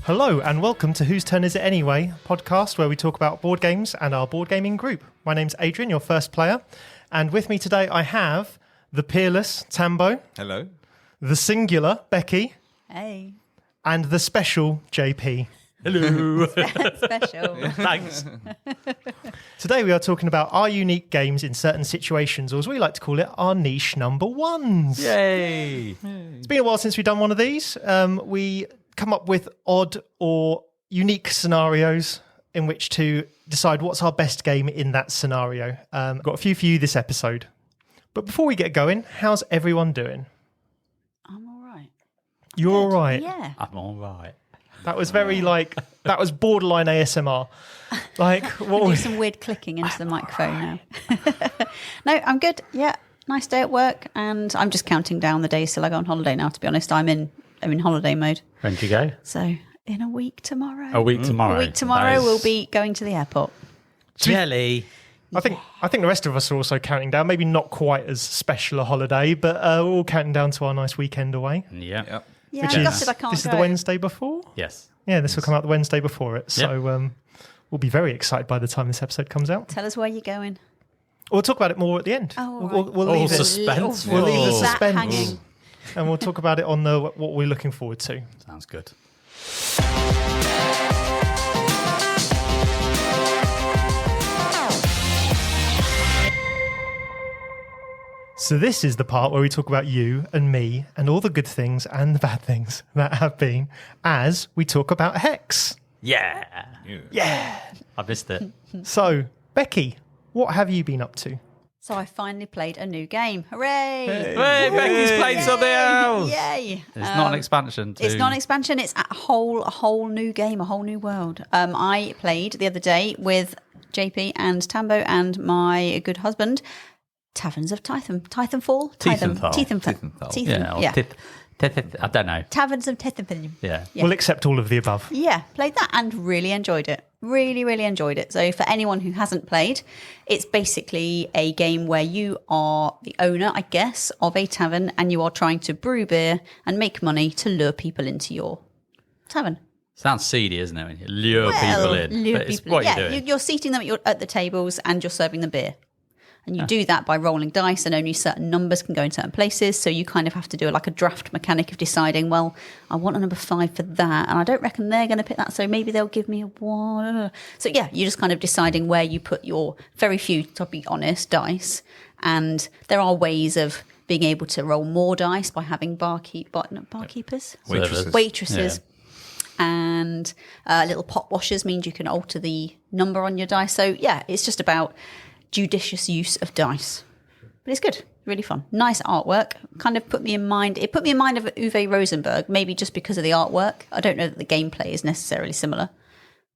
Hello and welcome to Whose Turn Is It Anyway, podcast where we talk about board games and our board gaming group. My name's Adrian, your first player, and with me today I have the peerless Tambo. Hello. The singular Becky. Hey. And the special JP. Hello. Special. Thanks. Today we are talking about our unique games in certain situations, or as we like to call it, our niche number ones. Yay. It's been a while since we've done one of these. We come up with odd or unique scenarios in which to decide what's our best game in that scenario. Got a few for you this episode. But before we get going, how's everyone doing? I'm all right. You're all right? Yeah. I'm all right. That was very that was borderline ASMR. Like, what Do was... some weird clicking into the microphone now. No, I'm good. Yeah. Nice day at work. And I'm just counting down the days till I go on holiday now, to be honest. I'm in holiday mode. When do you go? So in a week tomorrow. A week tomorrow. A week tomorrow we'll be going to the airport. Jelly. I think the rest of us are also counting down. Maybe not quite as special a holiday, but we're all counting down to our nice weekend away. Yeah. Yep. Yeah, Which I'm is, gutted I can't this go. is the Wednesday before? Yes. Yeah, this will come out the Wednesday before it. So we'll be very excited by the time this episode comes out. Tell us where you're going. We'll talk about it more at the end. Oh, all we'll, right. we'll leave it. suspense. We'll leave the Leave that suspense. hanging. And we'll talk about it on what we're looking forward to. Sounds good. So this is the part where we talk about you and me and all the good things and the bad things that have been as we talk about Hex. Yeah. Yeah. I missed it. So, Becky, what have you been up to? So I finally played a new game. Hooray! Hey, Becky's played something else. Yay! It's not an expansion. It's not an expansion. It's a whole new game, a whole new world. I played the other day with JP and Tambo and my good husband, Taverns of Tiefenthal. Tiefenthal. Yeah. I don't know. Taverns of Tiefenthal. Yeah. We'll accept all of the above. Yeah, played that and really enjoyed it. Really, really enjoyed it. So for anyone who hasn't played, it's basically a game where you are the owner, I guess, of a tavern and you are trying to brew beer and make money to lure people into your tavern. Sounds seedy, isn't it? When you lure people in. Lure But it's people what in. you're doing. You're seating them at the tables and you're serving them beer. And you do that by rolling dice, and only certain numbers can go in certain places. So you kind of have to do like a draft mechanic of deciding, well, I want a number 5 for that, and I don't reckon they're going to pick that, so maybe they'll give me a 1. So yeah, you're just kind of deciding where you put your very few, to be honest, dice. And there are ways of being able to roll more dice by having barkeepers? Waitresses. Yeah. And little pot washers means you can alter the number on your dice. So yeah, it's just about judicious use of dice, but it's good, really fun, nice artwork. Kind of put me in mind of Uwe Rosenberg, maybe just because of the artwork. I don't know that the gameplay is necessarily similar,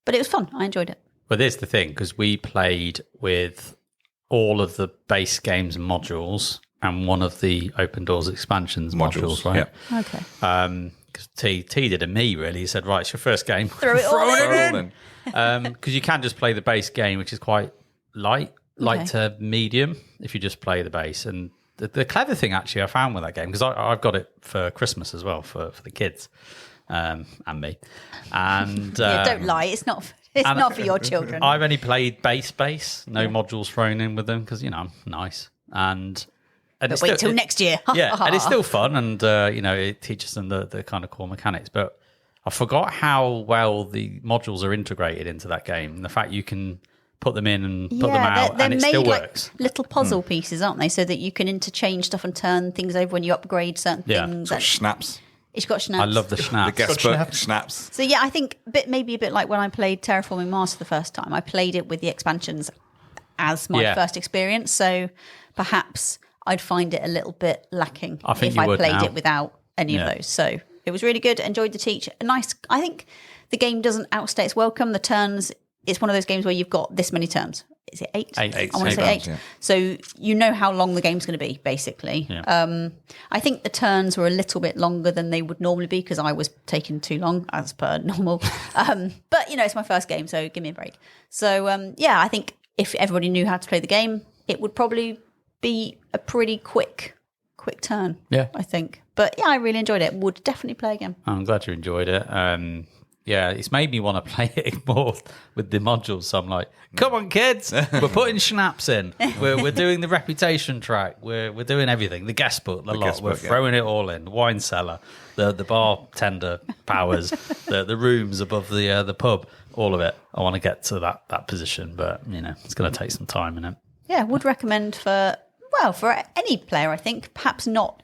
but it was fun. I enjoyed it. But there's the thing, because we played with all of the base games modules and one of the Open Doors expansions modules, right? Yeah. Okay. Because T did a me, really. He said, right, it's your first game. Throw it all in. Because you can just play the base game, which is quite light to medium if you just play the base. And the clever thing, actually, I found with that game, because I've got it for Christmas as well, for the kids and me. And Yeah, don't lie. It's not for your children. I've only played base, no modules thrown in with them, because, I'm nice. And but wait till next year. Yeah, and it's still fun, and it teaches them the kind of core mechanics. But I forgot how well the modules are integrated into that game. And the fact you can put them in and put them out, and it still works. Like little puzzle pieces, aren't they? So that you can interchange stuff and turn things over when you upgrade certain things. Schnapps. It's got schnapps. I love the schnapps. The guest book, schnapps. So yeah, I think maybe a bit like when I played Terraforming Mars for the first time. I played it with the expansions as my first experience. So perhaps I'd find it a little bit lacking if I played it without any of those. So it was really good. Enjoyed the teach. Nice. I think the game doesn't outstay its welcome. The turns. It's one of those games where you've got this many turns. Is it 8? 8. I want to say 8. Yeah. So you know how long the game's going to be, basically. Yeah. I think the turns were a little bit longer than they would normally be because I was taking too long, as per normal. But, it's my first game, so give me a break. So, I think if everybody knew how to play the game, it would probably be a pretty quick turn, Yeah. I think. But, yeah, I really enjoyed it. Would definitely play again. I'm glad you enjoyed it. Yeah, it's made me want to play it more with the modules. So I'm like, come on, kids, we're putting schnapps in. We're doing the reputation track. We're doing everything. The guest book, the lot. We're throwing it all in. The wine cellar, the bartender powers, the rooms above the pub, all of it. I want to get to that position, but it's going to take some time, innit? Yeah, would recommend for any player, I think. Perhaps not.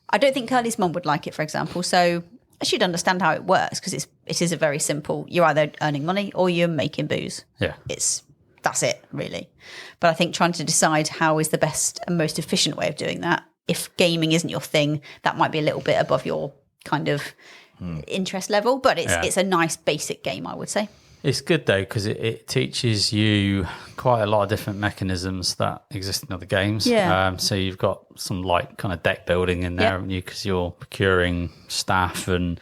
I don't think Curly's mum would like it, for example. So she'd understand how it works because it is a very simple. You're either earning money or you're making booze. Yeah, that's it really. But I think trying to decide how is the best and most efficient way of doing that. If gaming isn't your thing, that might be a little bit above your kind of interest level. But it's a nice basic game, I would say. It's good though because it teaches you quite a lot of different mechanisms that exist in other games. Yeah. So you've got some light kind of deck building in there, haven't you? Because you're procuring staff and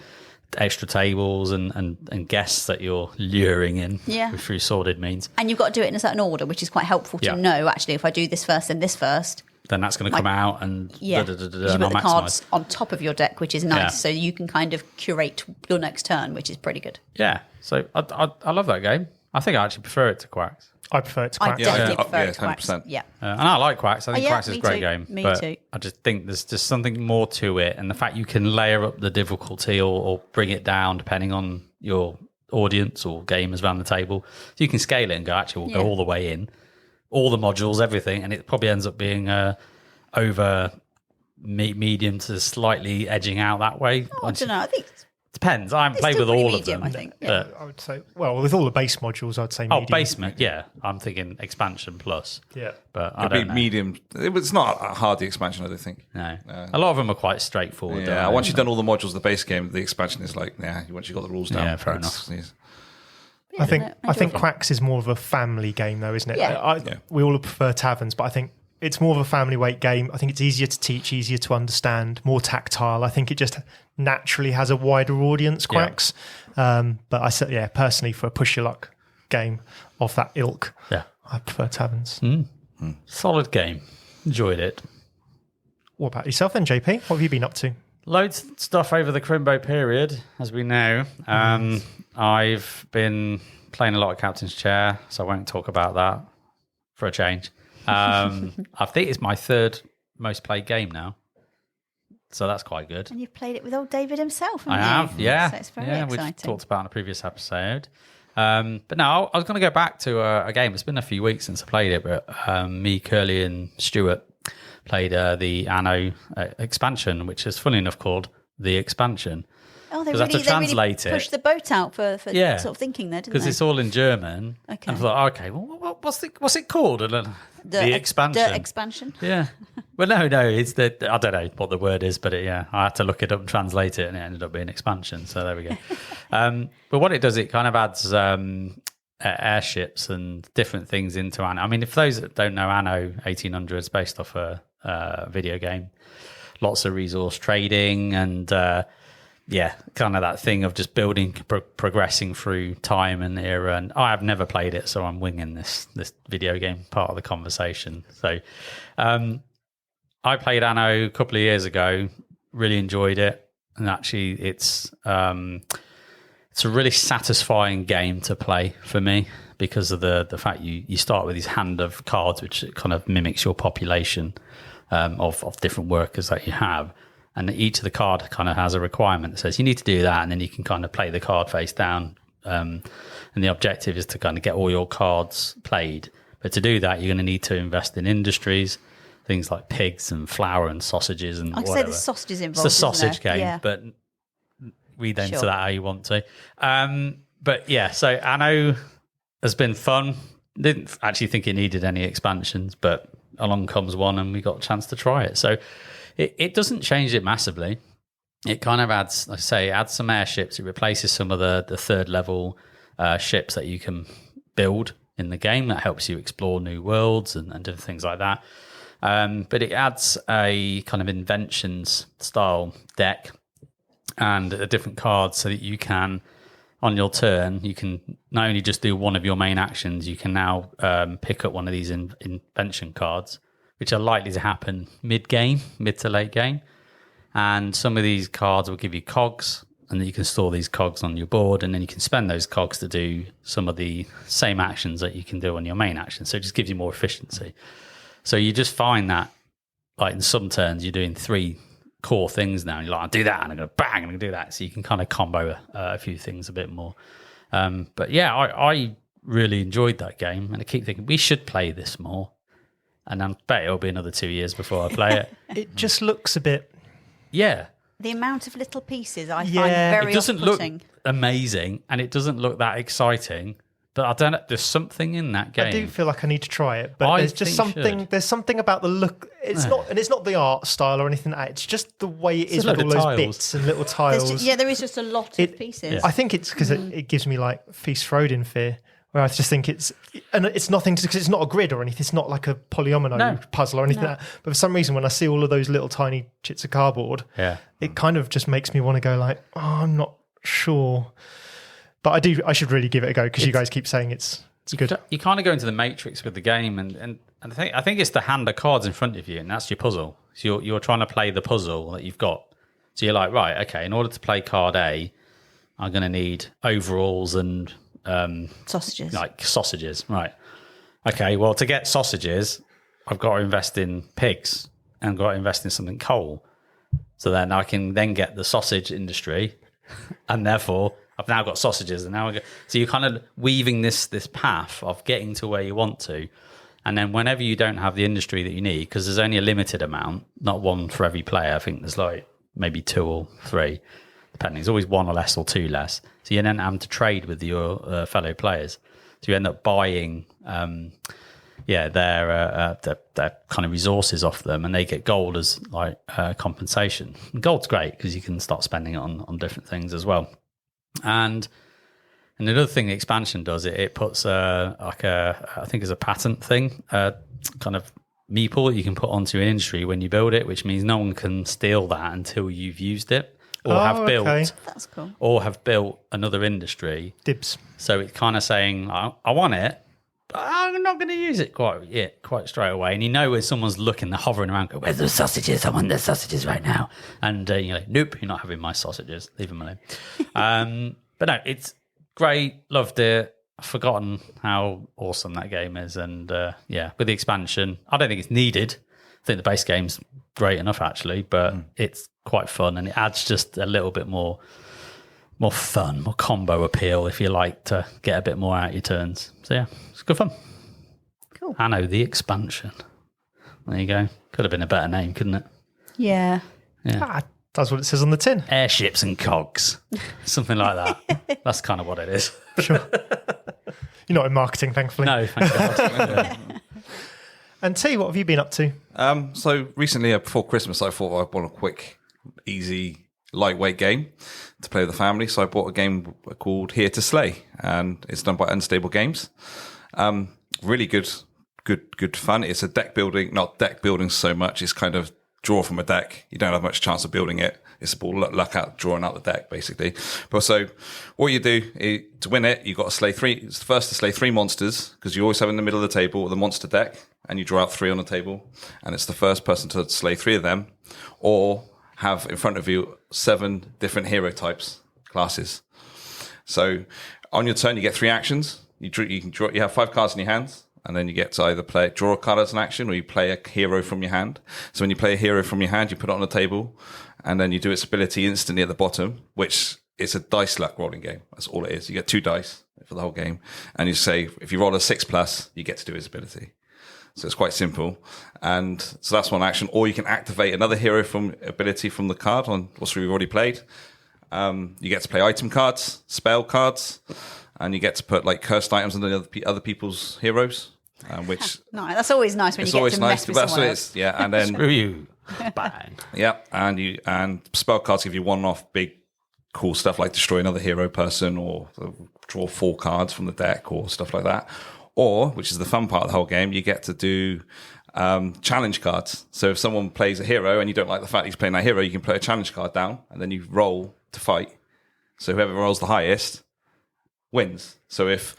extra tables and guests that you're luring in through sordid means. And you've got to do it in a certain order, which is quite helpful to know. Actually, if I do this first and this first, then that's going to come out and you put the cards on top of your deck, which is nice. So you can kind of curate your next turn, which is pretty good. Yeah. So I love that game. I think I actually prefer it to Quacks. I prefer it to Quacks. I definitely prefer it to Quacks. 100%. Yeah. And I like Quacks. I think Quacks is a great game. Me but too. I just think there's just something more to it. And the fact you can layer up the difficulty or bring it down depending on your audience or gamers around the table. So you can scale it and go, actually, we'll go all the way in. All the modules, everything. And it probably ends up being over medium to slightly edging out that way. I don't know. I think depends. I haven't played with all medium, of them. I think. Yeah. I would say, with all the base modules, I'd say medium. Basement, yeah. I'm thinking expansion plus. Yeah. But I don't know. Medium. It's not a hard expansion, I don't think. No. A lot of them are quite straightforward. Yeah, once you've done all the modules of the base game, the expansion is like, once you've got the rules down. Yeah, fair enough. I think Quacks is more of a family game, though, isn't it? Yeah. We all prefer Taverns, but I think it's more of a family weight game. I think it's easier to teach, easier to understand, more tactile. I think it just naturally has a wider audience, Quacks. But I said, personally, for a push your luck game of that ilk, I prefer Taverns. Solid game. Enjoyed it. What about yourself then, JP? What have you been up to? Loads of stuff over the Crimbo period, as we know. I've been playing a lot of Captain's Chair, so I won't talk about that for a change. I think it's my third most played game now. So that's quite good. And you've played it with old David himself, haven't I have, yeah. So it's very exciting. We've talked about in a previous episode. But no, I was going to go back to a game. It's been a few weeks since I played it, but me, Curly and Stuart played the Anno expansion, which is funny enough called The Expansion. Oh, they really pushed the boat out for sort of thinking there, didn't they? Because it's all in German. Okay. And I thought, okay, well, what's it called? And then, the Expansion. The Expansion? Yeah. Well, no, it's I don't know what the word is, but I had to look it up and translate it, and it ended up being Expansion. So there we go. But what it does, it kind of adds airships and different things into Anno. I mean, if those that don't know, Anno 1800 is based off a video game. Lots of resource trading and kind of that thing of just building, progressing through time and era. And I have never played it, so I'm winging this video game part of the conversation. So I played Anno a couple of years ago, really enjoyed it. And actually, it's a really satisfying game to play for me because of the fact you start with this hand of cards, which kind of mimics your population of different workers that you have. And each of the card kind of has a requirement that says you need to do that, and then you can kind of play the card face down. And the objective is to kind of get all your cards played. But to do that, you're going to need to invest in industries, things like pigs and flour and sausages and whatever. I'd say the sausages involved. It's a sausage game, but read into that how you want to. But yeah, so Anno has been fun. Didn't actually think it needed any expansions, but along comes one and we got a chance to try it. So it doesn't change it massively. It kind of adds, like I say, adds some airships. It replaces some of the third level ships that you can build in the game. That helps you explore new worlds and different things like that. But it adds a kind of inventions style deck and a different card so that you can, on your turn, you can not only just do one of your main actions, you can now pick up one of these invention cards, which are likely to happen mid to late game. And some of these cards will give you cogs, and then you can store these cogs on your board, and then you can spend those cogs to do some of the same actions that you can do on your main action. So it just gives you more efficiency. So you just find that, like in some turns, you're doing 3 core things now. And you're like, I'll do that, and I'm going to bang, and I'm going to do that. So you can kind of combo a few things a bit more. But yeah, I really enjoyed that game, and I keep thinking we should play this more. And I bet it'll be another 2 years before I play it. It just looks a bit... Yeah. The amount of little pieces I find very it doesn't off-putting. look amazing, and it doesn't look that exciting. But I don't know. There's something in that game. I do feel like I need to try it, but there's just something. There's something about the look. It's not, and it's not the art style or anything like that. It's just the way it is with all those bits and little tiles. There is just a lot of pieces. Yeah. I think it's because it gives me like Feast Frodin fear, where I just think it's nothing because it's not a grid or anything. It's not like a polyomino puzzle or anything like that. But for some reason, when I see all of those little tiny chits of cardboard, it kind of just makes me want to go like, oh, I'm not sure. But I should really give it a go because you guys keep saying it's good. You kind of go into the matrix with the game, and I think it's the hand of cards in front of you, and that's your puzzle. So you're trying to play the puzzle that you've got. So you're like, right, okay, in order to play card A, I'm going to need overalls and sausages. Like sausages, right? Okay, well, to get sausages, I've got to invest in pigs and I've got to invest in something coal. So then I can then get the sausage industry, and therefore I've now got sausages, and now so you're kind of weaving this path of getting to where you want to, and then whenever you don't have the industry that you need, because there's only a limited amount, not one for every player. I think there's like maybe 2 or 3, depending. There's always 1 or less or 2 less. So you then have to trade with your fellow players. So you end up buying, their kind of resources off them, and they get gold as like compensation. And gold's great because you can start spending it on different things as well. And another thing the expansion does, it puts I think it's a patent thing, kind of meeple that you can put onto an industry when you build it, which means no one can steal that until you've used it or That's cool. or have built another industry. Dibs. So it's kind of saying, I want it, but I'm not going to use it quite straight away. And you know when someone's looking, they're hovering around, go, where's the sausages? I want the sausages right now. And you're like, nope, you're not having my sausages. Leave them alone. But no, it's great. Loved it. I've forgotten how awesome that game is. And with the expansion, I don't think it's needed. I think the base game's great enough, actually, but it's quite fun, and it adds just a little bit more fun, more combo appeal if you like to get a bit more out of your turns. So yeah, it's good fun. Cool. Anno, the expansion. There you go. Could have been a better name, couldn't it? Yeah. That's what it says on the tin. Airships and cogs. Something like that. That's kind of what it is. Sure. You're not in marketing, thankfully. No, thank God. And T, what have you been up to? So recently, before Christmas, I thought I'd want a quick, easy, lightweight game to play with the family. So I bought a game called Here to Slay, and it's done by Unstable Games. Really good fun. It's a deck building, not deck building so much. It's kind of draw from a deck. You don't have much chance of building it. It's all luck out, drawing out the deck, basically. But so what you do to win it, you've got to slay 3. It's first to slay 3 monsters, because you always have in the middle of the table the monster deck, and you draw out 3 on the table. And it's the first person to slay 3 of them, or have in front of you 7 different hero types, classes. So on your turn, you get 3 actions. You have 5 cards in your hands. And then you get to either draw a card as an action, or you play a hero from your hand. So when you play a hero from your hand, you put it on the table, and then you do its ability instantly at the bottom, which is a dice luck rolling game. That's all it is. You get 2 dice for the whole game. And you say, if you roll a 6+, you get to do his ability. So it's quite simple. And so that's one action. Or you can activate another hero from ability from the card on what's we've already played. You get to play item cards, spell cards, and you get to put like cursed items on the other people's heroes. Which no, that's always nice when you get to mess with someone else. Yeah, and then Screw you. Bang. Yeah, and spell cards give you one-off big cool stuff like destroy another hero person, or draw 4 cards from the deck, or stuff like that. Or, which is the fun part of the whole game, you get to do challenge cards. So if someone plays a hero and you don't like the fact he's playing that hero, you can put a challenge card down, and then you roll to fight. So whoever rolls the highest wins. So if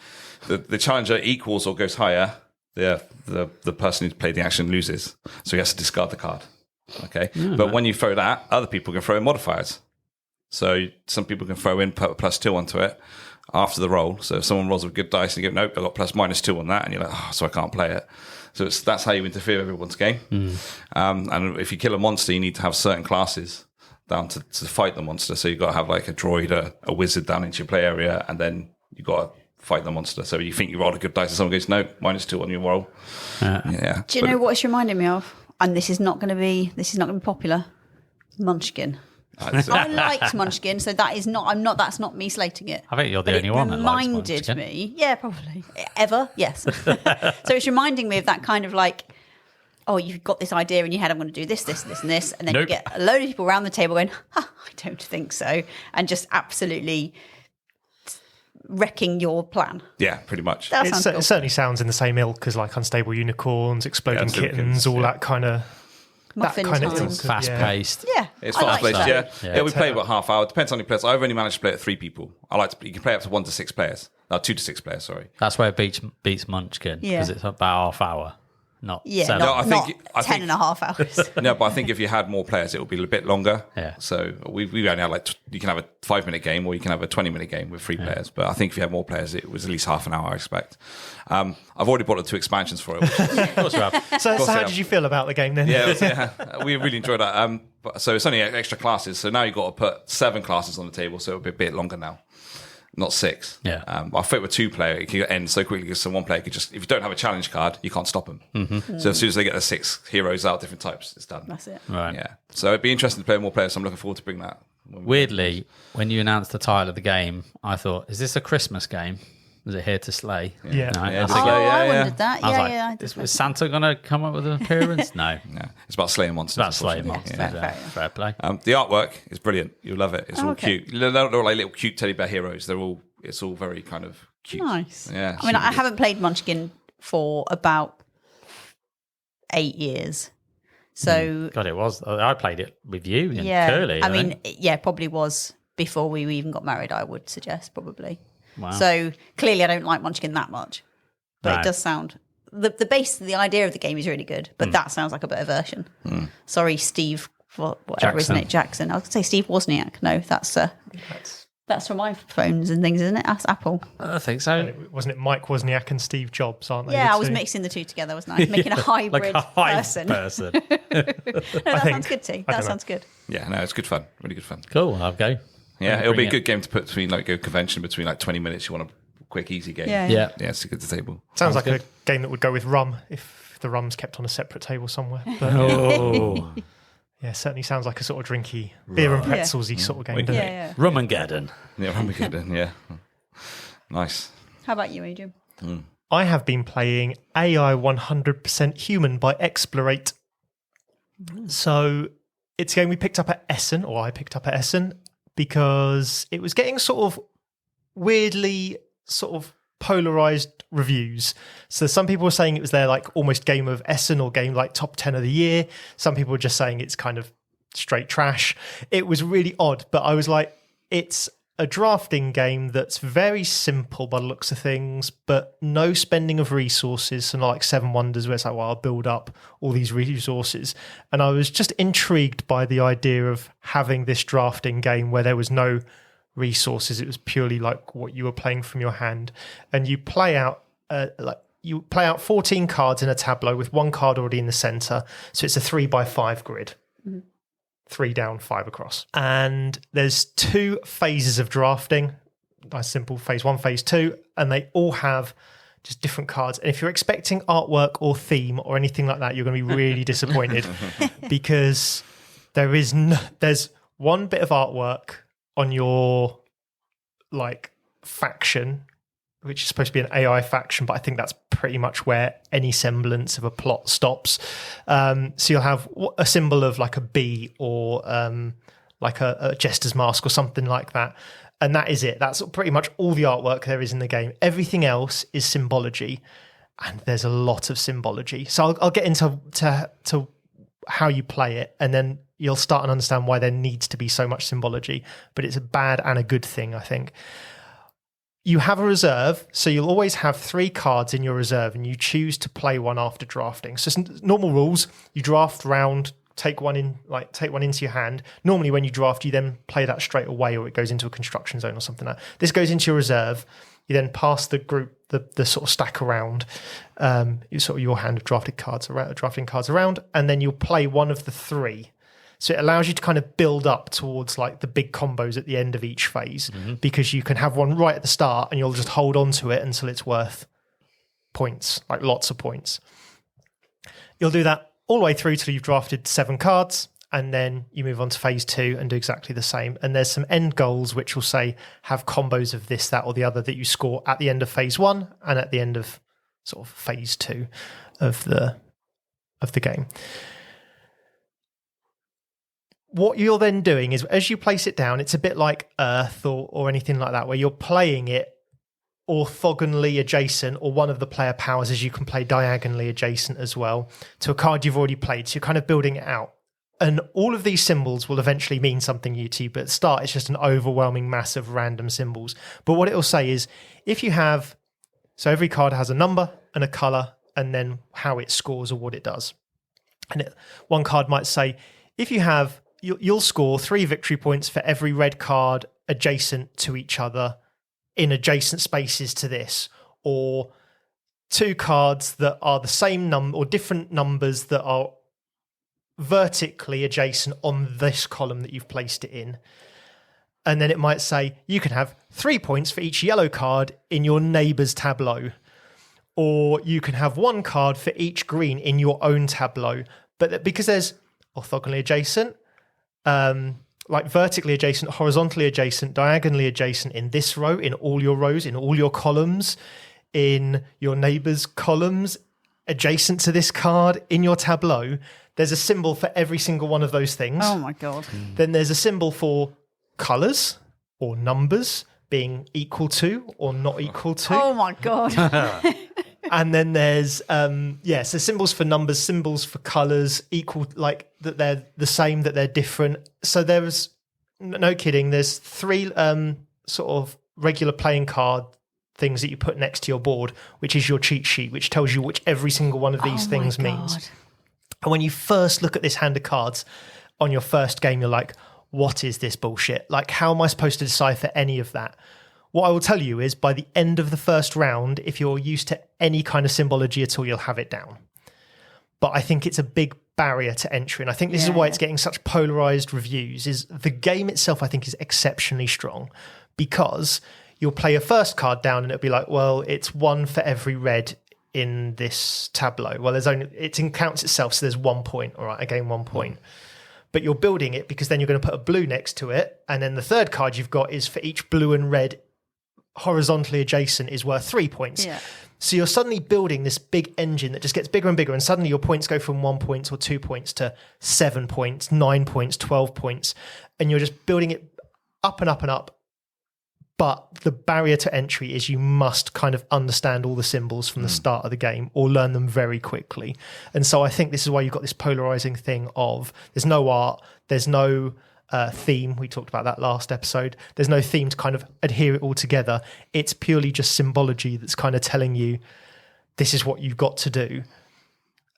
the challenger equals or goes higher, the person who's played the action loses. So he has to discard the card. Okay. But when you throw that, other people can throw in modifiers. So some people can throw in put a +2 onto it after the roll. So if someone rolls with good dice and you go, nope, I got +-2 on that, and you're like, oh, so I can't play it. So that's how you interfere with everyone's game. And if you kill a monster, you need to have certain classes down to fight the monster. So you've got to have like a droid, a wizard down into your play area, and then you've got to fight the monster. So you think you rolled a good dice and someone goes, no, -2 on your roll. Yeah. Do you know what it's reminding me of? And this is not going to be popular. Munchkin. I liked Munchkin, so that's not me slating it. I think you're the only one that likes Munchkin. Me, yeah, probably. Ever, yes. So it's reminding me of that kind of like, oh, you've got this idea in your head, I'm going to do this, this, this, and this, and then you get a load of people around the table going, I don't think so, and just absolutely wrecking your plan. Yeah, pretty much. That sounds cool. It certainly sounds in the same ilk as like Unstable Unicorns, Exploding Kittens, all that kind of... Muffin times. Fast paced. Yeah, it's I fast like paced. that. Yeah, we play about half hour. Depends on your players. I've only managed to play it at 3 people. You can play up to 1 to 6 players. No, 2 to 6 players. Sorry. That's where it beats Munchkin because it's about half hour, not 7. Not, I think 10 and a half hours. No, but I think if you had more players, it would be a bit longer. Yeah. So we only had like you can have a 5-minute game or you can have a 20-minute game with 3 players. But I think if you had more players, it was at least half an hour. I expect. I've already bought the 2 expansions for it. Of course you have. So how did you feel about the game then? Yeah, we really enjoyed that. So it's only extra classes. So now you've got to put 7 classes on the table. So it'll be a bit longer now. Not 6. Yeah. I fit with 2 player. It can end so quickly because one player could just, if you don't have a challenge card, you can't stop them. So as soon as they get the 6 heroes out, different types, it's done. That's it. Right. Yeah. So it'd be interesting to play with more players. So I'm looking forward to bring that. Weirdly, when you announced the title of the game, I thought, is this a Christmas game? Was it Here to Slay? Yeah. No, Yeah, I was just thinking- Oh, I yeah. wondered that. I was Yeah, like, yeah. is Santa going to come up with an appearance? No. Yeah. It's about slaying monsters. About slaying unfortunately. monsters. Yeah, Yeah, fair fair play. The artwork is brilliant. You'll love it. It's all okay. cute. They're like little cute teddy bear heroes. It's all very kind of cute. Nice. Yeah. I mean, I haven't played Munchkin for about 8 years. So, God, it was. I played it with you and yeah. Curly. I mean, yeah, probably was before we even got married, I would suggest, probably. Wow. So, clearly, I don't like Munchkin that much. But No. it does sound... The idea of the game is really good, but that sounds like a better version. Sorry, Steve, whatever his Jackson. name, Jackson. I was going to say Steve Wozniak. No, that's from iPhones and things, isn't it? That's Apple. I think so. Wasn't it Mike Wozniak and Steve Jobs, aren't they? Yeah, the I was two? mixing the two together, wasn't I? Making a hybrid Like a hype person. person. No, that think- sounds good too. I That don't sounds good. Yeah, no, it's good fun. Really good fun. Cool, I'll go. Yeah, it'll be a bring it. good game to put between like a convention between like 20 minutes. You want a quick, easy game. Yeah. Yeah. Yeah, it's a good table. Sounds like a game that would go with rum if the rum's kept on a separate table somewhere. But Oh, yeah, certainly sounds like a sort of drinky, beer and pretzels-y sort of game, doesn't Yeah, it? yeah. Rumageddon. Yeah, Armageddon. Yeah, nice. How about you, Adrian? I have been playing AI 100% Human by Explorate. So it's a game we picked up at Essen, or I picked up at Essen, because it was getting sort of weirdly sort of polarized reviews. So some people were saying it was their like almost game of Essen or game like top 10 of the year. Some people were just saying it's kind of straight trash. It was really odd, but I was like, it's a drafting game that's very simple by the looks of things, but no spending of resources. So not like Seven Wonders where it's like, well, I'll build up all these resources. And I was just intrigued by the idea of having this drafting game where there was no resources. It was purely like what you were playing from your hand. And you play out 14 cards in a tableau with one card already in the center. So it's a 3x5 grid. 3 down, 5 across. And there's 2 phases of drafting. Nice simple, phase 1, phase 2, and they all have just different cards. And if you're expecting artwork or theme or anything like that, you're going to be really disappointed because there's one bit of artwork on your like faction, which is supposed to be an AI faction, but I think that's pretty much where any semblance of a plot stops. So you'll have a symbol of like a bee or like a jester's mask or something like that. And that is it. That's pretty much all the artwork there is in the game. Everything else is symbology. And there's a lot of symbology. So I'll get into how you play it, and then you'll start and understand why there needs to be so much symbology. But it's a bad and a good thing, I think. You have a reserve, so you'll always have 3 cards in your reserve, and you choose to play one after drafting. So it's normal rules, you draft round take one into your hand. Normally when you draft, you then play that straight away, or it goes into a construction zone or something like that. This goes into your reserve. You then pass the group the sort of stack around, your hand of drafting cards around, and then you'll play one of the three. So it allows you to kind of build up towards like the big combos at the end of each phase, because you can have one right at the start and you'll just hold on to it until it's worth points, like lots of points. You'll do that all the way through till you've drafted 7 cards, and then you move on to phase 2 and do exactly the same. And there's some end goals which will say have combos of this, that, or the other that you score at the end of phase 1 and at the end of sort of phase 2 of the game. What you're then doing is, as you place it down, it's a bit like Earth or anything like that, where you're playing it orthogonally adjacent, or one of the player powers is you can play diagonally adjacent as well to a card you've already played. So you're kind of building it out. And all of these symbols will eventually mean something to you, but at the start it's just an overwhelming mass of random symbols. But what it will say is, if you have, so every card has a number and a colour, and then how it scores or what it does. And one card might say, if you have, you'll score 3 victory points for every red card adjacent to each other in adjacent spaces to this, or 2 cards that are the same number or different numbers that are vertically adjacent on this column that you've placed it in. And then it might say you can have 3 points for each yellow card in your neighbour's tableau, or you can have 1 card for each green in your own tableau. But because there's orthogonally adjacent, like vertically adjacent, horizontally adjacent, diagonally adjacent in this row, in all your rows, in all your columns, in your neighbour's columns, adjacent to this card, in your tableau, there's a symbol for every single one of those things. Oh my God. Then there's a symbol for colours or numbers being equal to or not equal to. Oh my God. And then there's, so symbols for numbers, symbols for colours, equal, like that they're the same, that they're different. So there's, no kidding, there's 3 sort of regular playing card things that you put next to your board, which is your cheat sheet, which tells you which every single one of these things means. And when you first look at this hand of cards on your first game, you're like, what is this bullshit? Like, how am I supposed to decipher any of that? What I will tell you is, by the end of the first round, if you're used to any kind of symbology at all, you'll have it down. But I think it's a big barrier to entry. And I think this is why it's getting such polarized reviews, is the game itself, I think, is exceptionally strong, because you'll play your first card down and it'll be like, well, it's 1 for every red in this tableau. Well, it counts itself, so there's 1 point. All right, I gain 1 point. But you're building it because then you're going to put a blue next to it. And then the third card you've got is for each blue and red horizontally adjacent is worth 3 points. Yeah. So you're suddenly building this big engine that just gets bigger and bigger, and suddenly your points go from 1 point or 2 points to 7 points, 9 points, 12 points, and you're just building it up and up and up. But the barrier to entry is you must kind of understand all the symbols from the start of the game, or learn them very quickly. And so I think this is why you've got this polarizing thing of there's no art, there's no theme. We talked about that last episode. There's no theme to kind of adhere it all together. It's purely just symbology that's kind of telling you this is what you've got to do.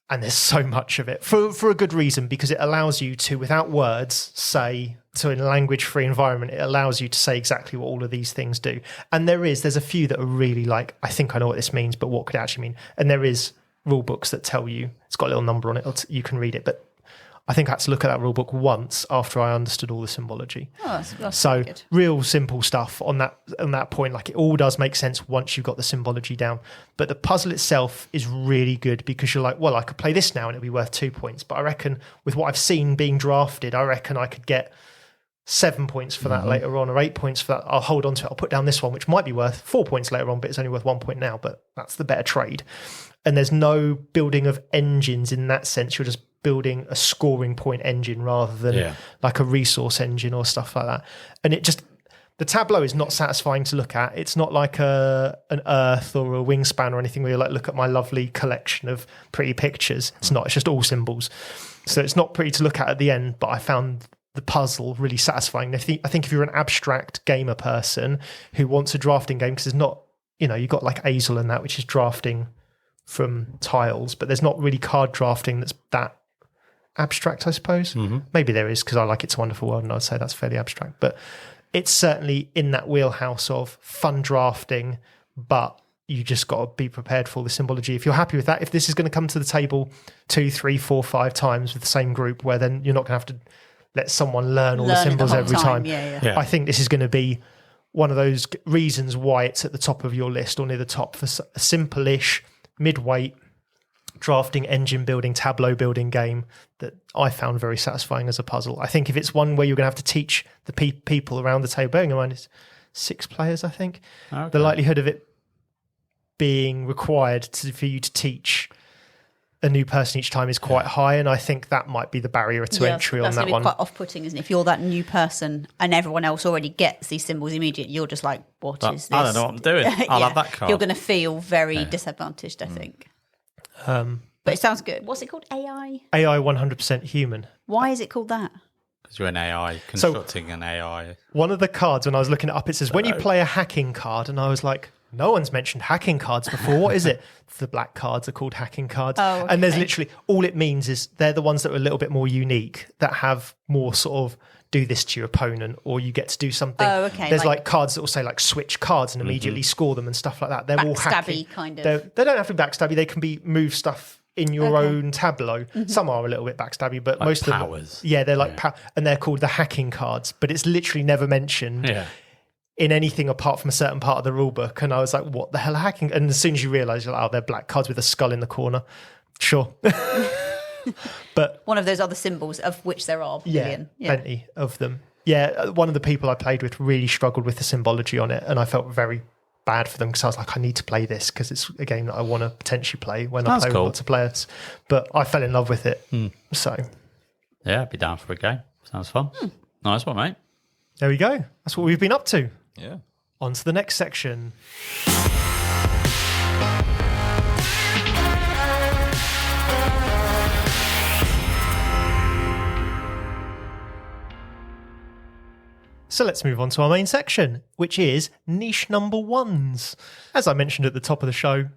And there's so much of it for a good reason, because it allows you to, without words, say, so in a language-free environment, it allows you to say exactly what all of these things do. And there's a few that are really like, I think I know what this means, but what could it actually mean? And there is rule books that tell you, it's got a little number on it, you can read it, but I think I had to look at that rule book once after I understood all the symbology. Oh, that's so good. Real simple stuff on that point. Like, it all does make sense once you've got the symbology down. But the puzzle itself is really good, because you're like, well, I could play this now and it'll be worth 2 points. But I reckon with what I've seen being drafted, I reckon I could get 7 points for that later on, or 8 points for that. I'll hold on to it. I'll put down this one, which might be worth 4 points later on, but it's only worth 1 point now. But that's the better trade. And there's no building of engines in that sense. You're just building a scoring point engine rather than like a resource engine or stuff like that. And the tableau is not satisfying to look at. It's not like an Earth or a Wingspan or anything where you like, look at my lovely collection of pretty pictures. It's not. It's just all symbols. So it's not pretty to look at the end, but I found the puzzle really satisfying. I think if you're an abstract gamer person who wants a drafting game, because there's not, you've got like Azel and that, which is drafting from tiles, but there's not really card drafting that's that abstract, I suppose. Maybe there is, because I like It's a Wonderful World, and I'd say that's fairly abstract. But it's certainly in that wheelhouse of fun drafting, but you just got to be prepared for the symbology. If you're happy with that, if this is going to come to the table 2, 3, 4, 5 times with the same group, where then you're not going to have to let someone learn all the symbols every time. Yeah. I think this is going to be one of those reasons why it's at the top of your list or near the top, for a simple-ish, mid-weight, drafting, engine building, tableau building game that I found very satisfying as a puzzle. I think if it's one where you're going to have to teach the people around the table, bearing in mind it's 6 players, I think, the likelihood of it being required for you to teach a new person each time is quite high, and I think that might be the barrier to entry on that one. That's going to be quite off-putting, isn't it? If you're that new person and everyone else already gets these symbols immediately, you're just like, what is this? I don't know what I'm doing. I'll have that card. You're going to feel very disadvantaged, I think. But it sounds good. What's it called? AI? AI 100% human. Why is it called that? Because you're an AI, constructing an AI. One of the cards, when I was looking it up, it says, when you play a hacking card, and I was like, no one's mentioned hacking cards before. What is it? The black cards are called hacking cards. Oh, okay. And there's literally, all it means is they're the ones that are a little bit more unique, that have more sort of, do this to your opponent, or you get to do something. Oh, okay. There's like cards that will say like switch cards and immediately score them and stuff like that. They're all hacking. Kind of. They don't have to be backstabby. They can be move stuff in your own tableau. Some are a little bit backstabby, but Like most powers. of them, they're like and they're called the hacking cards. But it's literally never mentioned in anything apart from a certain part of the rule book. And I was like, what the hell are hacking? And as soon as you realise, you're like, oh, they're black cards with a skull in the corner. Sure. But one of those other symbols, of which there are billion. Plenty of them. Yeah, one of the people I played with really struggled with the symbology on it, and I felt very bad for them, because I was like, I need to play this because it's a game that I want to potentially play when I play with lots of players. But I fell in love with it. So yeah, I'd be down for a game. Sounds fun. Nice one, mate. There we go. That's what we've been up to. Yeah. On to the next section. So let's move on to our main section, which is niche number 1's. As I mentioned at the top of the show,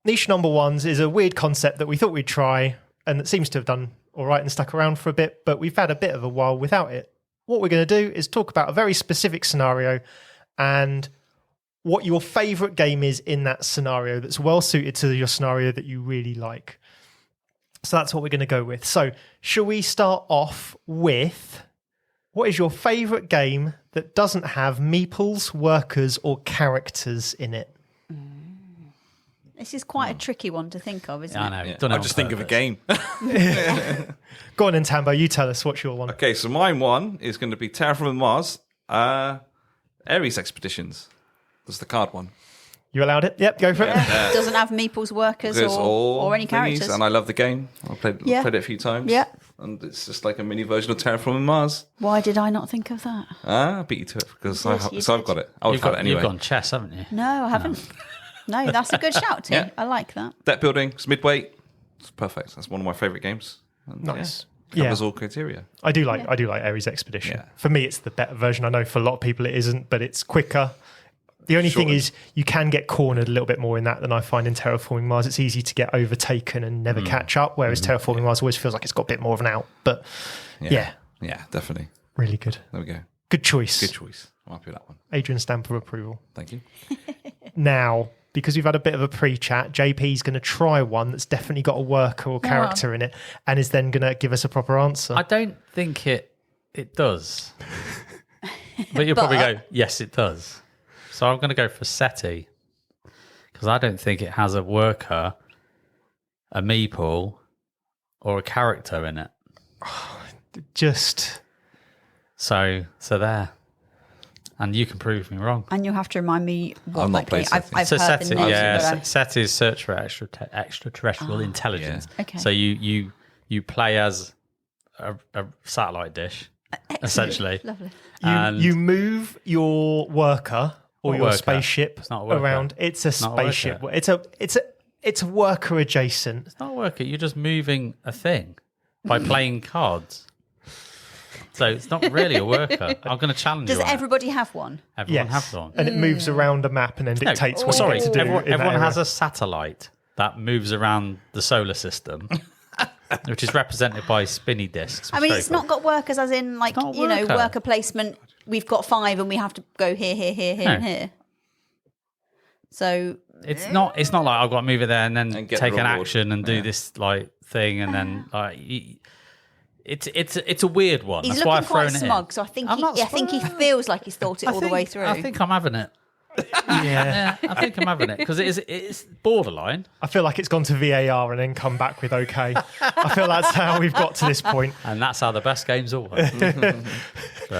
niche number 1's is a weird concept that we thought we'd try, and that seems to have done all right and stuck around for a bit, but we've had a bit of a while without it. What we're going to do is talk about a very specific scenario and what your favourite game is in that scenario that's well suited to your scenario that you really like. So that's what we're going to go with. So shall we start off with, what is your favourite game that doesn't have meeples, workers or characters in it? This is quite a tricky one to think of, isn't it? I know. Yeah. Don't know I'll just think of a game. Go on then, Tambo, you tell us what's your one. Okay, so mine one is going to be Terraforming Mars, Ares Expeditions. That's the card one. You allowed it? Yep, go for it. Doesn't have meeples, workers There's or any thingies, characters. and I love the game. I played it a few times. Yeah. And it's just like a mini version of Terraforming Mars. Why did I not think of that? I beat you to it because Yes, I've got it. I've got it anyway. You've gone chess, haven't you? No, I haven't. No, that's a good shout, T. Yeah. I like that. Deck building, it's midweight. It's perfect. That's one of my favourite games. And, Nice. Covers all criteria. I do like Ares Expedition. Yeah. For me, it's the better version. I know for a lot of people it isn't, but it's quicker. The only thing is you can get cornered a little bit more in that than I find in Terraforming Mars. It's easy to get overtaken and never catch up, whereas Terraforming Mars always feels like it's got a bit more of an out. But yeah, definitely. really good. There we go. Good choice. Good choice. I'm happy with that one. Adrian, stamp of approval. Thank you. Now, because we've had a bit of a pre-chat, JP's going to try one that's definitely got a worker or character in it and is then going to give us a proper answer. I don't think it does. But you'll probably go, yes, it does. So I'm going to go for SETI because I don't think it has a worker, a meeple, or a character in it. Just... So there. And you can prove me wrong. And you'll have to remind me what I'm not playing I've So heard SETI, the name. SETI is search for extraterrestrial intelligence. Yeah. Okay. So you play as a satellite dish, essentially. Lovely. You move your worker or your worker. spaceship It's not a worker. around. It's a not a spaceship. worker. It's a worker adjacent. It's not a worker. You're just moving a thing by playing cards. So it's not really a worker. I'm going to challenge Does you on it. everybody have one? Everyone Yes. has one. And it moves around a map and then dictates what you get to do. Everyone in that has area. a satellite that moves around the solar system. which is represented by spinny discs. I mean, it's not got workers as in like, not you know, worker. worker placement. We've got 5 and we have to go here, here, here, here, and here. So It's not like I've got to move it there and then And get take the an reward. action and do this like thing and then like it's a weird one. he's That's why looking I've thrown quite it smug. So I think I'm not I think he feels like he's thought it all the way through. I think I'm having it. Yeah. I think I'm having it because it's borderline. I feel like it's gone to VAR and then come back with okay. I feel that's how we've got to this point. And that's how the best games all work.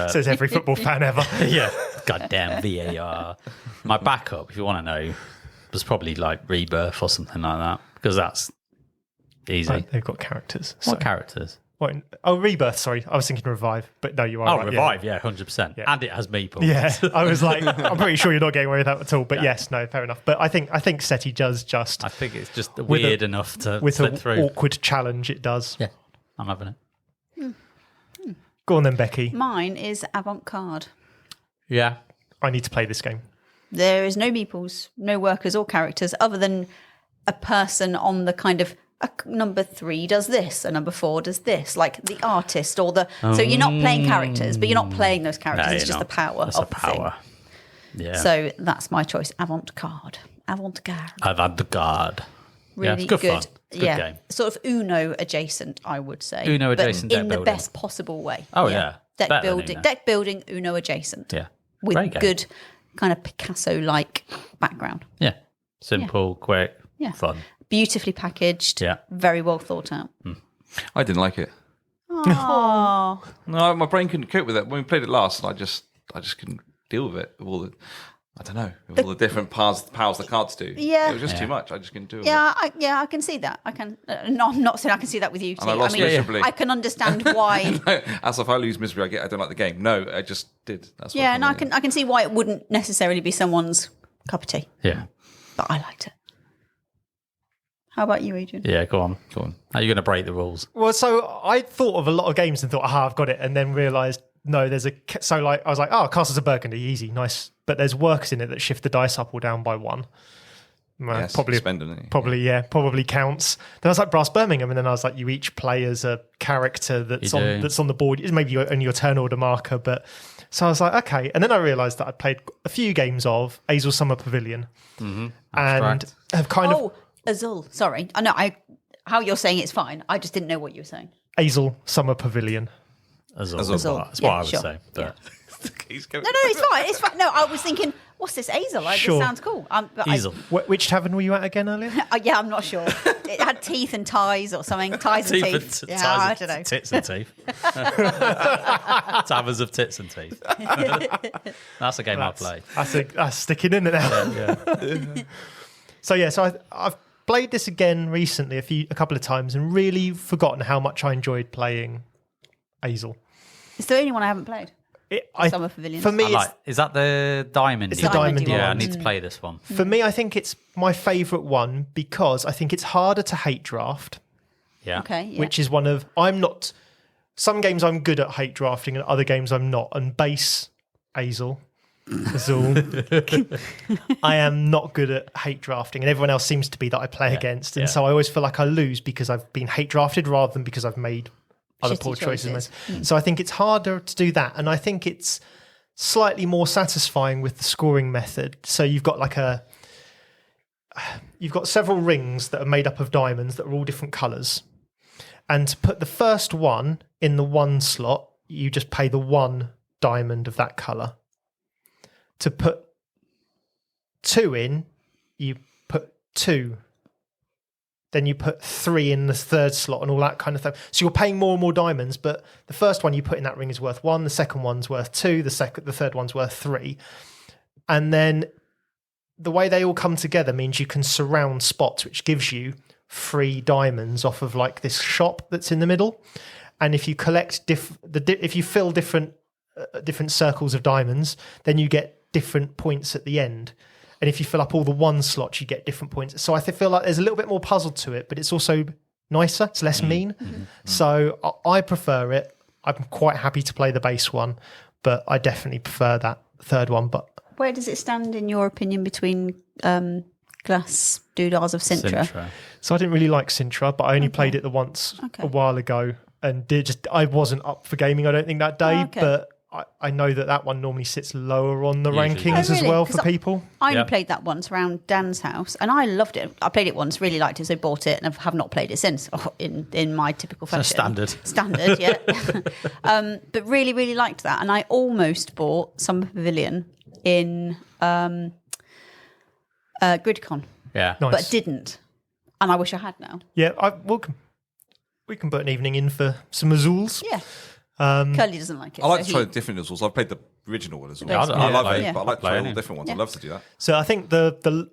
Says every football fan ever. Yeah. Goddamn VAR. My backup, if you want to know, was probably like Rebirth or something like that because that's easy. They've got characters. What characters? What, Rebirth, sorry. I was thinking Revive, but no, you are Oh, right. Revive, yeah, 100%. Yeah. And it has meeples. Yeah, I was like, I'm pretty sure you're not getting away with that at all. But yes, no, fair enough. But I think SETI does just I think it's just With weird enough to with slip an through. awkward challenge. It does. Yeah, I'm having it. Go on then, Becky. Mine is avant-garde. Yeah. I need to play this game. There is no meeples, no workers or characters other than a person on the kind of number 3 does this, a number 4 does this, like the artist or the. So you're not playing characters, but you're not playing those characters. No, it's you're just not. the power It's of the the thing. power. Yeah. So that's my choice. Avant-garde. Avant-garde. Avant-garde. Really yeah, it's good fun. It's a good yeah. game. Sort of Uno adjacent, I would say. Uno but adjacent in deck the building. best possible way. Oh, yeah. Deck Better than building, Uno. deck building, Uno adjacent. Yeah. With Great game. good kind of Picasso-like background. Yeah. Simple, quick, Yeah. fun. Beautifully packaged. Yeah. Very well thought out. I didn't like it. Oh, No, my brain couldn't cope with it. When we played it last, I just couldn't deal with it. With all the, I don't know, with all the different powers the cards do. Yeah. It was just too much. I just couldn't do it. I can see that. I can. No, I'm not saying I can see that with you. And I T. lost miserably. I can understand why. As if I lose misery, I don't like the game. No, I just did. That's what Yeah, and I can see why it wouldn't necessarily be someone's cup of tea. Yeah. But I liked it. How about you, Adrian? Yeah, go on. How are you going to break the rules? Well, so I thought of a lot of games and thought, aha, I've got it, and then realised no, there's a so like I was like, oh, Castles of Burgundy, easy, nice, but there's workers in it that shift the dice up or down by 1. Yes, probably spending it. probably counts. Then I was like Brass Birmingham, and then I was like, you each play as a character that's You do. on the board. It's maybe only your turn order marker, but so I was like, okay. And then I realised that I'd played a few games of Azul Summer Pavilion, and Abstract. have kind of Oh, Azul. Sorry. I know. How you're saying it's fine. I just didn't know what you were saying. Azul Summer Pavilion. Azul. Azul. That's what Yeah, I would sure. say. But No, it's fine. It's fine. No, I was thinking, what's this Azul? Sure. This sounds cool. But Easel. Which tavern were you at again earlier? Yeah, I'm not sure. It had teeth and ties or something. Ties and teeth. Yeah, I don't know. Tits and teeth. Taverns of Tits and Teeth. That's a game I play. That's sticking in it now. So I've played this again recently a couple of times and really forgotten how much I enjoyed playing Azul. It's the only one I haven't played. Summer Pavilion. For me, Is that the diamond? It's the diamond Yeah, I one. need to play this one. for me, I think it's my favourite one because I think it's harder to hate draft, Yeah. Okay. Yeah. which is some games I'm good at hate drafting and other games I'm not. And base Azul, I am not good at hate drafting, and everyone else seems to be that I play against. And so I always feel like I lose because I've been hate drafted rather than because I've made other Shitty poor choices. choices. So I think it's harder to do that, and I think it's slightly more satisfying with the scoring method. So you've got several rings that are made up of diamonds that are all different colours, and to put the first one in the 1 slot, you just pay the 1 diamond of that colour. To put 2 in, you put 2. Then you put 3 in the 3rd slot and all that kind of thing. So you're paying more and more diamonds, but the first one you put in that ring is worth 1, the second one's worth 2, the third one's worth 3. And then the way they all come together means you can surround spots, which gives you free diamonds off of like this shop that's in the middle. And if you collect if you fill different circles of diamonds, then you get different points at the end. And if you fill up all the 1 slots, you get different points. So I feel like there's a little bit more puzzle to it, but it's also nicer. It's less mean. So I prefer it. I'm quite happy to play the base one, but I definitely prefer that third one. But Where does it stand in your opinion between Glass Doodars of Sintra. So I didn't really like Sintra, but I only played it the once Okay. a while ago, and I wasn't up for gaming, I don't think, that day. Okay. But I know that one normally sits lower on the Usually rankings does. Oh, as really? well 'Cause for people. I only Yep. played that once around Dan's house, and I loved it. I played it once, really liked it, so I bought it, and I have not played it since. In my typical fashion, standard, yeah. But really, really liked that, and I almost bought Summer Pavilion in GridCon, Yeah. Nice. but didn't, and I wish I had now. Yeah, we can put an evening in for some Azules. Yeah, Curly doesn't like it. I like so to try the different Azules. I've played the original one as well. Yeah, I love like- it, yeah. but I like to play try all any. different ones. Yeah. I'd love to do that. So I think the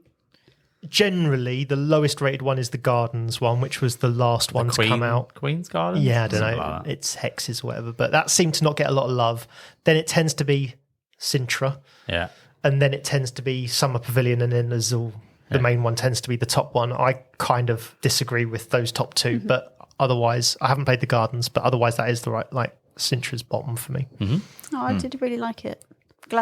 generally the lowest rated one is the Gardens one, which was the last one to come out. Queen's Garden? Yeah, I don't Something know. like that. It's hexes or whatever, but that seemed to not get a lot of love. Then it tends to be Sintra, Yeah. and then it tends to be Summer Pavilion, and then Azul. The main one tends to be the top one. I kind of disagree with those top two, but otherwise, I haven't played the Gardens, but otherwise, that is the right, like, Sintra's bottom for me. Oh, I did really like it.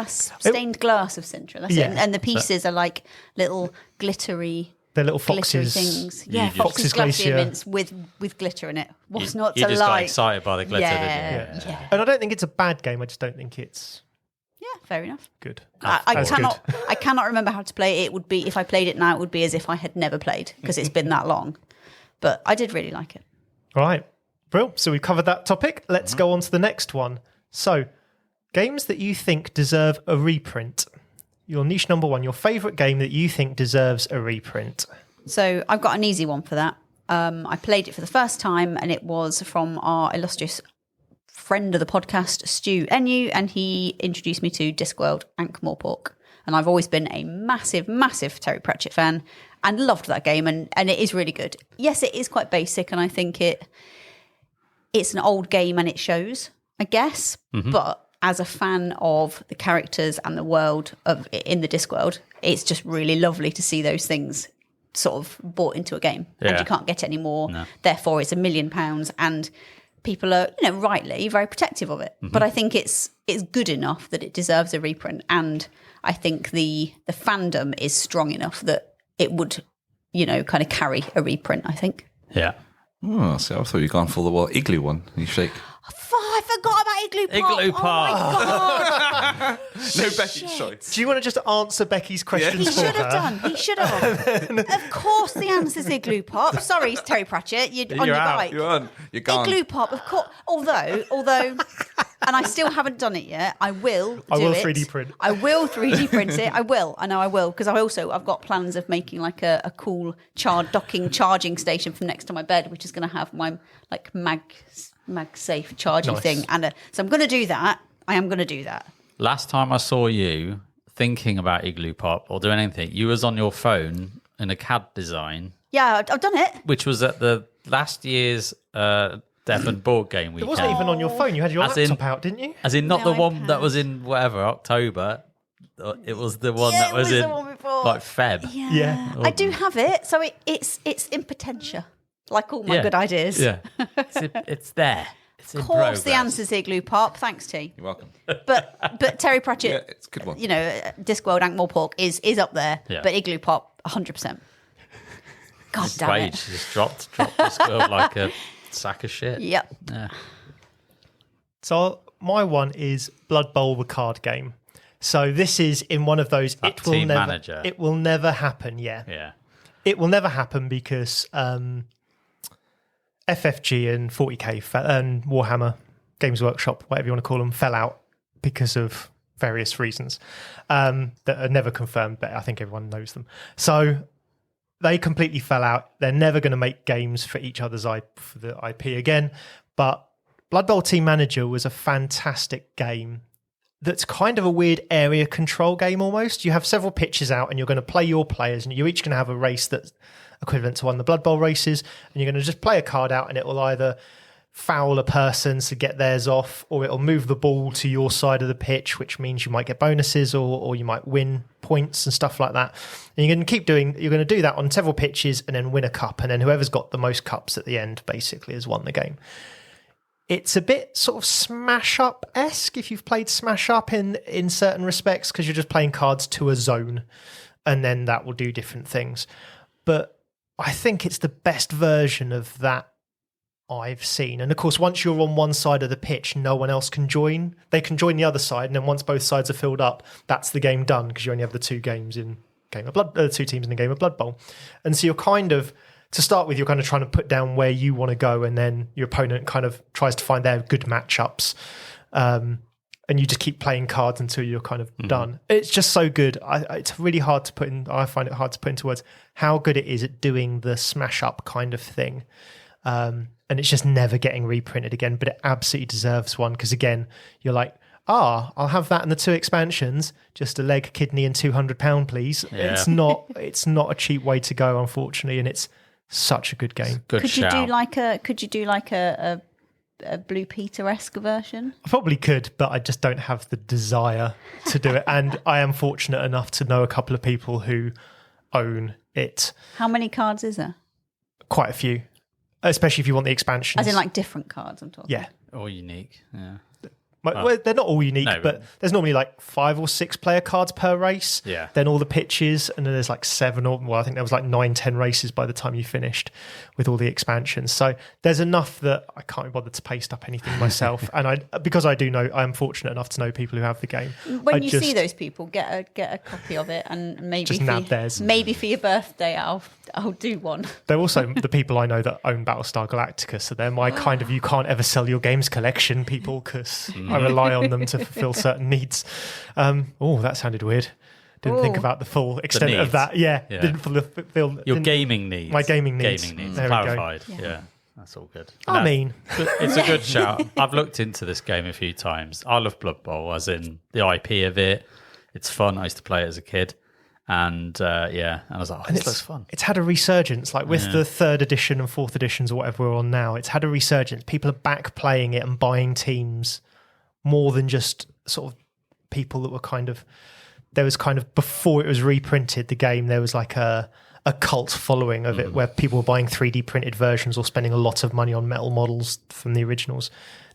Stained glass of Sintra. That's Yeah. it. And the pieces are like little glittery. They're little Glittery foxes. things. You Yeah, just- foxes Foxes Glacier. glacier mints with glitter in it. What's not You to just got like? excited by the glitter, Yeah, didn't you? yeah. And I don't think it's a bad game. I just don't think it's Yeah, fair enough. good. I That's cannot remember how to play it. It would be, if I played it now, it would be as if I had never played because it's been that long. But I did really like it. All right. Brill. So we've covered that topic. Let's go on to the next one. So, games that you think deserve a reprint. Your niche number one, your favourite game that you think deserves a reprint. So I've got an easy one for that. I played it for the first time, and it was from our illustrious friend of the podcast, Stu Enu, and he introduced me to Discworld Ankh-Morpork. And I've always been a massive, massive Terry Pratchett fan and loved that game, and it is really good. Yes, it is quite basic, and I think it's an old game and it shows, I guess. But as a fan of the characters and the world in the Discworld, it's just really lovely to see those things sort of brought into a game. And Yeah. you can't get any more. Therefore, it's £1 million, and people are, rightly very protective of it. But I think it's good enough that it deserves a reprint, and I think the fandom is strong enough that it would, kind of carry a reprint, I think. Yeah. Oh, see, I thought you'd gone for the igloo one. You shake. I forgot about Igloo Pop. Igloo Pop. Oh my God. No, Becky's choice. Do you want to just answer Becky's questions He for should her? have done. He should have. Of course, the answer's Igloo Pop. Sorry, Terry Pratchett. You're on your out. bike. You're on. You're gone. Igloo Pop, of course. Although, and I still haven't done it yet. I will. I will do it. 3D print. I will 3D print it. I will. I know I will, because I've got plans of making like a cool docking charging station from next to my bed, which is going to have my like MagSafe charging Nice. thing, and so I'm going to do that. I am going to do that. Last time I saw you thinking about Igloo Pop or doing anything, you was on your phone in a CAD design, Yeah, I've done it. which was at the last year's Devon board game It weekend. wasn't even on your phone. You had your As in- laptop out, didn't you? As in, not No, the one that iPad. was in whatever October. It was the one Yeah, that it was was the in one before. like Feb. Yeah. I do have it, so it's in potential, like all my Yeah. good ideas. Yeah, it's there. It's in Of course, the progress. answer's Igloo Pop. Thanks, T. You're welcome. But Terry Pratchett, Yeah, it's a good one. Discworld Ankh-Morpork is up there. Yeah. But Igloo Pop, 100%. God damn Wage it. just dropped this girl like a sack of shit. Yep. Yeah. So my one is Blood Bowl, the card game. So this is in one of those. That team manager. It will never happen. Yeah. Yeah. It will never happen because FFG and 40k and Warhammer Games Workshop, whatever you want to call them, fell out because of various reasons that are never confirmed, but I think everyone knows them. So they completely fell out. They're never going to make games for each other's for the IP again. But Blood Bowl Team Manager was a fantastic game. That's kind of a weird area control game almost. You have several pitches out and you're going to play your players, and you're each going to have a race that's equivalent to one of the Blood Bowl races, and you're going to just play a card out and it will either foul a person to get theirs off, or it'll move the ball to your side of the pitch, which means you might get bonuses or you might win points and stuff like that. And you're going to do that on several pitches and then win a cup, and then whoever's got the most cups at the end basically has won the game. It's a bit sort of Smash Up-esque if you've played Smash Up in certain respects, because you're just playing cards to a zone. and then that will do different things. But I think it's the best version of that I've seen. And of course, once you're on one side of the pitch, no one else can join. They can join the other side, and then once both sides are filled up, that's the game done, because you only have the two games in Game of Blood, two teams in the Game of Blood Bowl. And so you're kind of, to start with, you're kind of trying to put down where you want to go, and then your opponent kind of tries to find their good matchups. And you just keep playing cards until you're kind of done. It's just so good. It's really hard to put in. I find it hard to put into words how good it is at doing the smash up kind of thing. And it's just never getting reprinted again, but it absolutely deserves one, because again, you're like, I'll have that in the 2 expansions, just a leg, kidney, and £200, please. Yeah. It's not a cheap way to go, unfortunately, and it's such a good game. Good Could shout. you do like a Blue Peter-esque version? I probably could, but I just don't have the desire to do it. And I am fortunate enough to know a couple of people who own it. How many cards is there? Quite a few, especially if you want the expansions. As in like different cards, I'm talking. Yeah. Or unique. Yeah. Well, they're not all unique, No, but there's normally like 5 or 6 player cards per race. Yeah. Then all the pitches, and then there's like 7 or, well, I think there was like 9, 10 races by the time you finished with all the expansions. So there's enough that I can't be bothered to paste up anything myself. And because I do know, I'm fortunate enough to know people who have the game. When you see those people, get a copy of it, and maybe Just nab theirs. Maybe for your birthday, I'll do one. They're also the people I know that own Battlestar Galactica, so they're my kind of, you can't ever sell your games collection people, because I rely on them to fulfill certain needs. That sounded weird. Didn't think about the full extent of that. Yeah. Didn't fulfill Your gaming needs. My gaming needs. Gaming needs. There we go. Clarified. Yeah. That's all good. I mean, it's a good shout. I've looked into this game a few times. I love Blood Bowl, as in the IP of it. It's fun. I used to play it as a kid. And and I was like, this looks fun. It's had a resurgence, like with the 3rd edition and 4th editions or whatever we're on now. It's had a resurgence. People are back playing it and buying teams more than just sort of people that were kind of, there was kind of, before it was reprinted, the game, there was like a cult following of it, where people were buying 3D printed versions or spending a lot of money on metal models from the originals.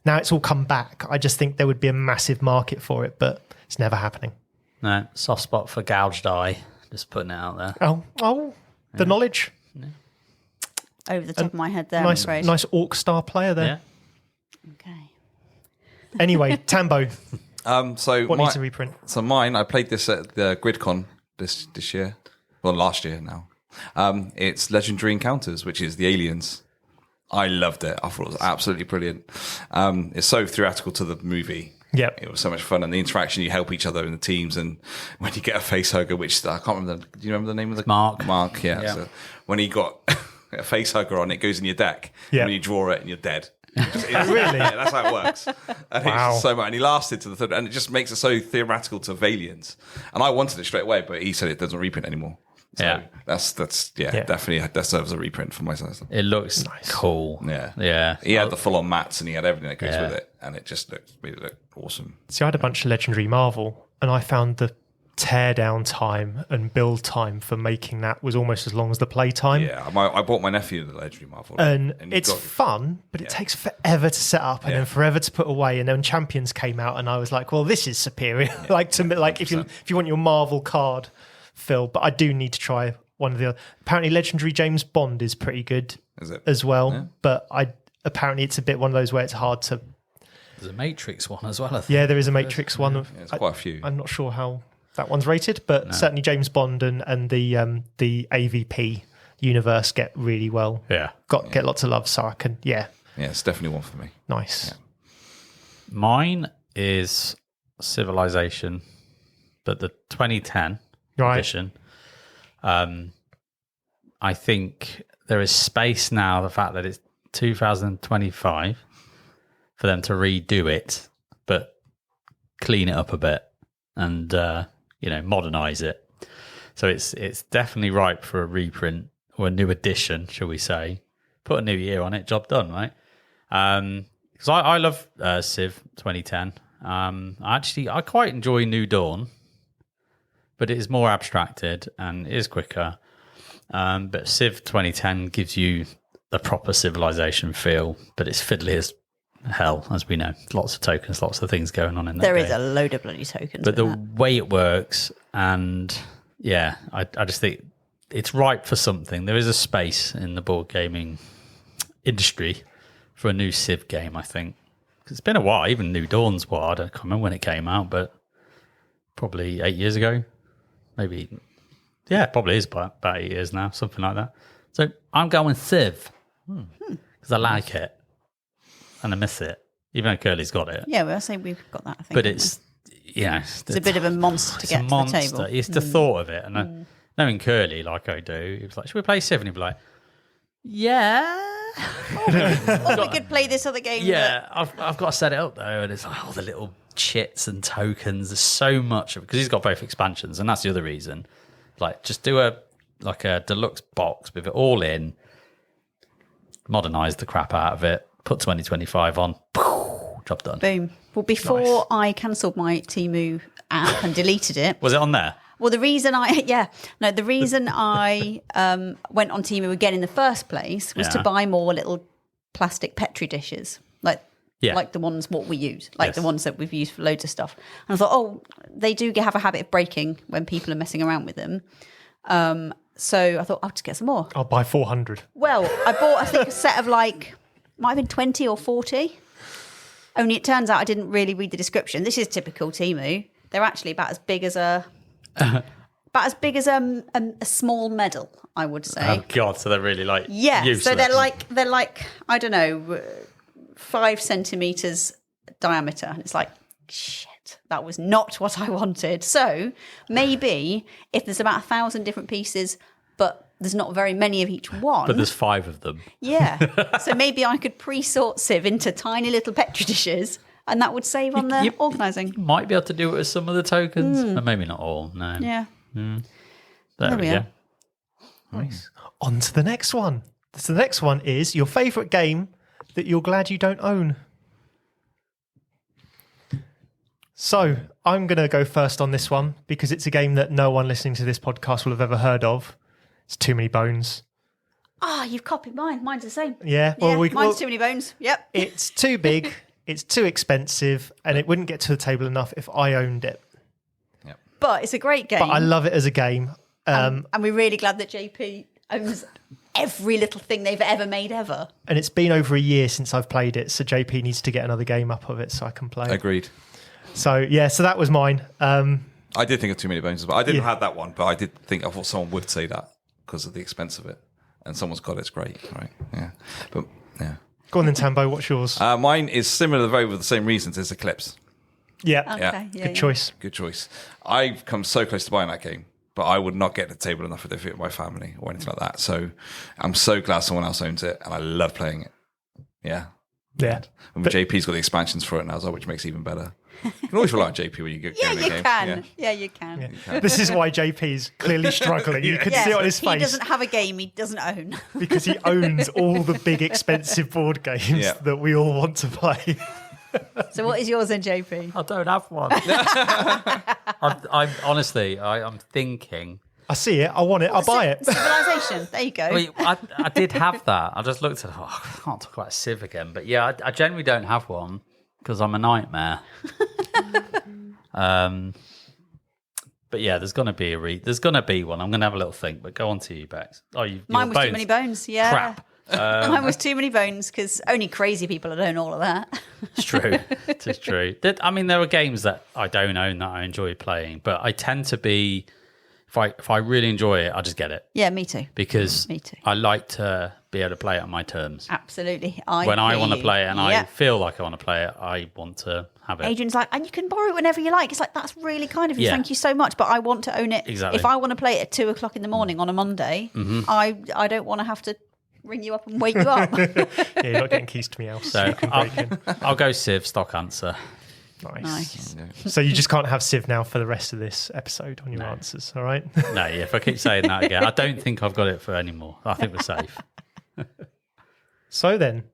Now it's all come back. I just think there would be a massive market for it, but it's never happening. No, soft spot for gouged eye. Just putting it out there. The knowledge. Over the top of my head there, I'm afraid. Nice Orc Star player there. Yeah. Okay. Anyway, Tambo. What needs a reprint? So mine, I played this at the GridCon this year. Well, last year now. It's Legendary Encounters, which is the aliens. I loved it. I thought it was absolutely brilliant. It's so theatrical to the movie. Yeah, it was so much fun, and the interaction, you help each other in the teams, and when you get a face hugger, which I can't remember. Do you remember the name of the Mark? Yeah. So when he got a face hugger on, it goes in your deck. Yeah. And when you draw it, and you're dead. Really? Yeah, that's how it works. And wow. It's so much, and he lasted to the 3rd, and it just makes it so theoretical to Valiants. And I wanted it straight away, but he said it doesn't reprint anymore. So that's definitely that serves a reprint for myself. It looks cool. Yeah. He had the full-on mats, and he had everything that goes with it, and it just made it look awesome. See, I had a bunch of Legendary Marvel, and I found the teardown time and build time for making that was almost as long as the play time. Yeah, I bought my nephew the Legendary Marvel, and it's fun, but it takes forever to set up and then forever to put away. And then Champions came out, and I was like, well, this is superior. If you want your Marvel card. Phil, but I do need to try one of the other. Apparently Legendary James Bond is pretty good as well, but apparently it's a bit one of those where it's hard to. There's a Matrix one as well, I think. Yeah, there is a Matrix one. There's quite a few. I'm not sure how that one's rated, but certainly James Bond and the AVP universe get really well. Get lots of love, so I can it's definitely one for me. Nice. Mine is Civilization, but the 2010 edition. I think there is space now, the fact that it's 2025, for them to redo it, but clean it up a bit and modernize it. So it's definitely ripe for a reprint or a new edition, shall we say. Put a new year on it, job done, right? Because I love Civ 2010. I quite enjoy New Dawn, but it is more abstracted and is quicker. But Civ 2010 gives you a proper Civilization feel, but it's fiddly as hell, as we know. Lots of tokens, lots of things going on in there. There is a load of bloody tokens. But the way it works, and yeah, I just think it's ripe for something. There is a space in the board gaming industry for a new Civ game, I think. 'Cause it's been a while. Even New Dawn's I can't remember when it came out, but probably 8 years ago. Maybe, yeah, probably is about 8 years now, something like that. So I'm going Civ because I like it and I miss it, even though Curly's got it. Yeah, well, I say we've got that, I think. But it's, it's a bit of a monster to get to the table. It's the thought of it. And knowing Curly like I do, he was like, should we play Civ? And he'd be like, yeah. Or we could play this other game. Yeah, I've got to set it up though, and it's like all the little chits and tokens. There's so much of it because he's got both expansions, and that's the other reason. Like, just do a deluxe box with it all in, modernize the crap out of it, put 2025 on, job done. Boom. Well, before I cancelled my Temu app and deleted it. Was it on there? Well, the reason I went on Temu again in the first place was to buy more little plastic Petri dishes, like the ones what we use, the ones that we've used for loads of stuff. And I thought, they do have a habit of breaking when people are messing around with them. So I thought I'll just get some more. I'll buy 400. Well, I bought I think a set of might have been 20 or 40. Only it turns out I didn't really read the description. This is typical Temu. They're actually about as big as a small medal, I would say. Oh God! So they're really useless. So they're like I don't know, 5 centimeters diameter, and it's like shit. That was not what I wanted. So maybe if there's about 1,000 different pieces, but there's not very many of each one. But there's 5 of them. Yeah. So maybe I could pre-sort Civ into tiny little Petri dishes. And that would save on the organising. You might be able to do it with some of the tokens, but maybe not all. No. Yeah. There we go. Nice. On to the next one. So the next one is your favourite game that you're glad you don't own. So I'm going to go first on this one because it's a game that no one listening to this podcast will have ever heard of. It's Too Many Bones. You've copied mine. Mine's the same. Yeah. Well, mine's Too Many Bones. Yep. It's too big. It's too expensive, and it wouldn't get to the table enough if I owned it. Yep. But it's a great game. But I love it as a game. And we're really glad that JP owns every little thing they've ever made ever. And it's been over a year since I've played it, so JP needs to get another game up of it so I can play. Agreed. So that was mine. I did think of Too Many Bones, but I didn't have that one. But I thought someone would say that because of the expense of it, and someone's got it's great, right? Yeah, but yeah. Go on then, Tambo. What's yours? Mine is similar, very with the same reasons as Eclipse. Yeah. Okay. Yeah. Good choice. Good choice. I've come so close to buying that game, but I would not get to the table enough if it fit my family or anything like that. So I'm so glad someone else owns it, and I love playing it. Yeah. Yeah. And JP's got the expansions for it now as well, which makes it even better. You can always rely on JP when you get Yeah, in a you game. can. Yeah, you can. Yeah. This is why JP's clearly struggling. You can see it on his face. He doesn't have a game he doesn't own. Because he owns all the big expensive board games that we all want to play. So what is yours then, JP? I don't have one. I'm honestly, I'm thinking. I see it. I want it. I'll buy it. Civilization. There you go. I did have that. I just looked at it. I can't talk about Civ again. But yeah, I generally don't have one because I'm a nightmare. But yeah, there's gonna be one. I'm gonna have a little think. But go on to you, Bex. Mine was Too Many Bones. Yeah. Crap. Mine was Too Many Bones because only crazy people would own all of that. It's true. It's true. I mean, there are games that I don't own that I enjoy playing, but I tend to be. If I really enjoy it, I'll just get it. Yeah, me too. Because me too. I like to be able to play it on my terms. Absolutely. When I want to play it and I feel like I want to play it, I want to have it. Adrian's like, and you can borrow it whenever you like. It's like, that's really kind of you. Yeah. Thank you so much. But I want to own it. Exactly. If I want to play it at 2:00 in the morning on a Monday, I don't want to have to ring you up and wake you up. Yeah, you're not getting keys to me else. So you can break in. I'll go Civ, stock answer. Nice. So you just can't have Civ now for the rest of this episode on your answers, all right? No, if I keep saying that again, I don't think I've got it for anymore. I think we're safe. So then,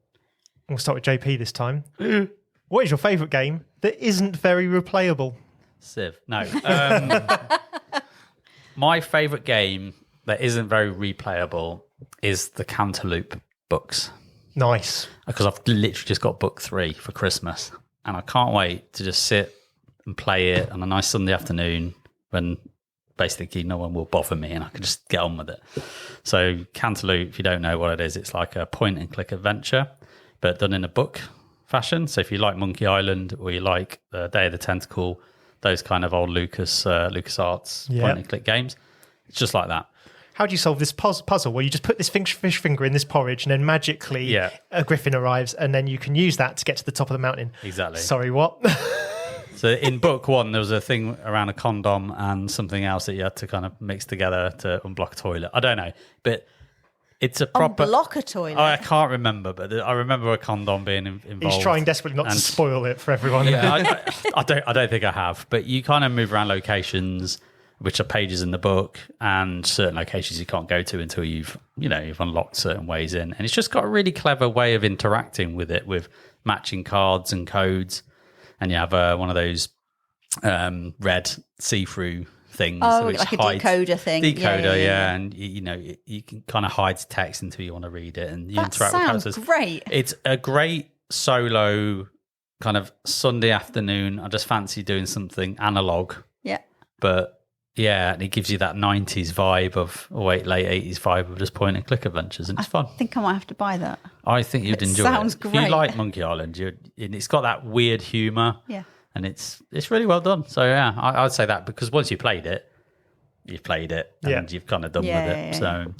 we'll start with JP this time. What is your favourite game that isn't very replayable? Civ. No. My favourite game that isn't very replayable is the Cantaloupe books. Nice. Because I've literally just got book 3 for Christmas. And I can't wait to just sit and play it on a nice Sunday afternoon when basically no one will bother me and I can just get on with it. So Cantaloupe, if you don't know what it is, it's like a point and click adventure, but done in a book fashion. So if you like Monkey Island or you like Day of the Tentacle, those kind of old LucasArts point and click games, it's just like that. How do you solve this puzzle where you just put this fish finger in this porridge and then magically a griffin arrives and then you can use that to get to the top of the mountain? Exactly. Sorry, what? So in book 1, there was a thing around a condom and something else that you had to kind of mix together to unblock a toilet. I don't know, but it's a proper... Unblock a toilet? I can't remember, but I remember a condom being involved. He's trying desperately not to spoil it for everyone. Yeah, I don't think I have, but you kind of move around locations, which are pages in the book, and certain locations you can't go to until you've unlocked certain ways in. And it's just got a really clever way of interacting with it, with matching cards and codes. And you have one of those red see-through things. Which like a decoder thing. Decoder, yeah. And you can kind of hide text until you want to read it, and you interact with characters. That sounds great. It's a great solo kind of Sunday afternoon. I just fancy doing something analog. Yeah. But yeah, and it gives you that 90s vibe late 80s vibe of just point and click adventures, and it's fun. I think I might have to buy that. I think you'd enjoy it. Sounds great. If you like Monkey Island, and it's got that weird humour. Yeah. And it's really well done. So yeah, I'd say that, because once you played it, you've played it and you've kind of done with it. So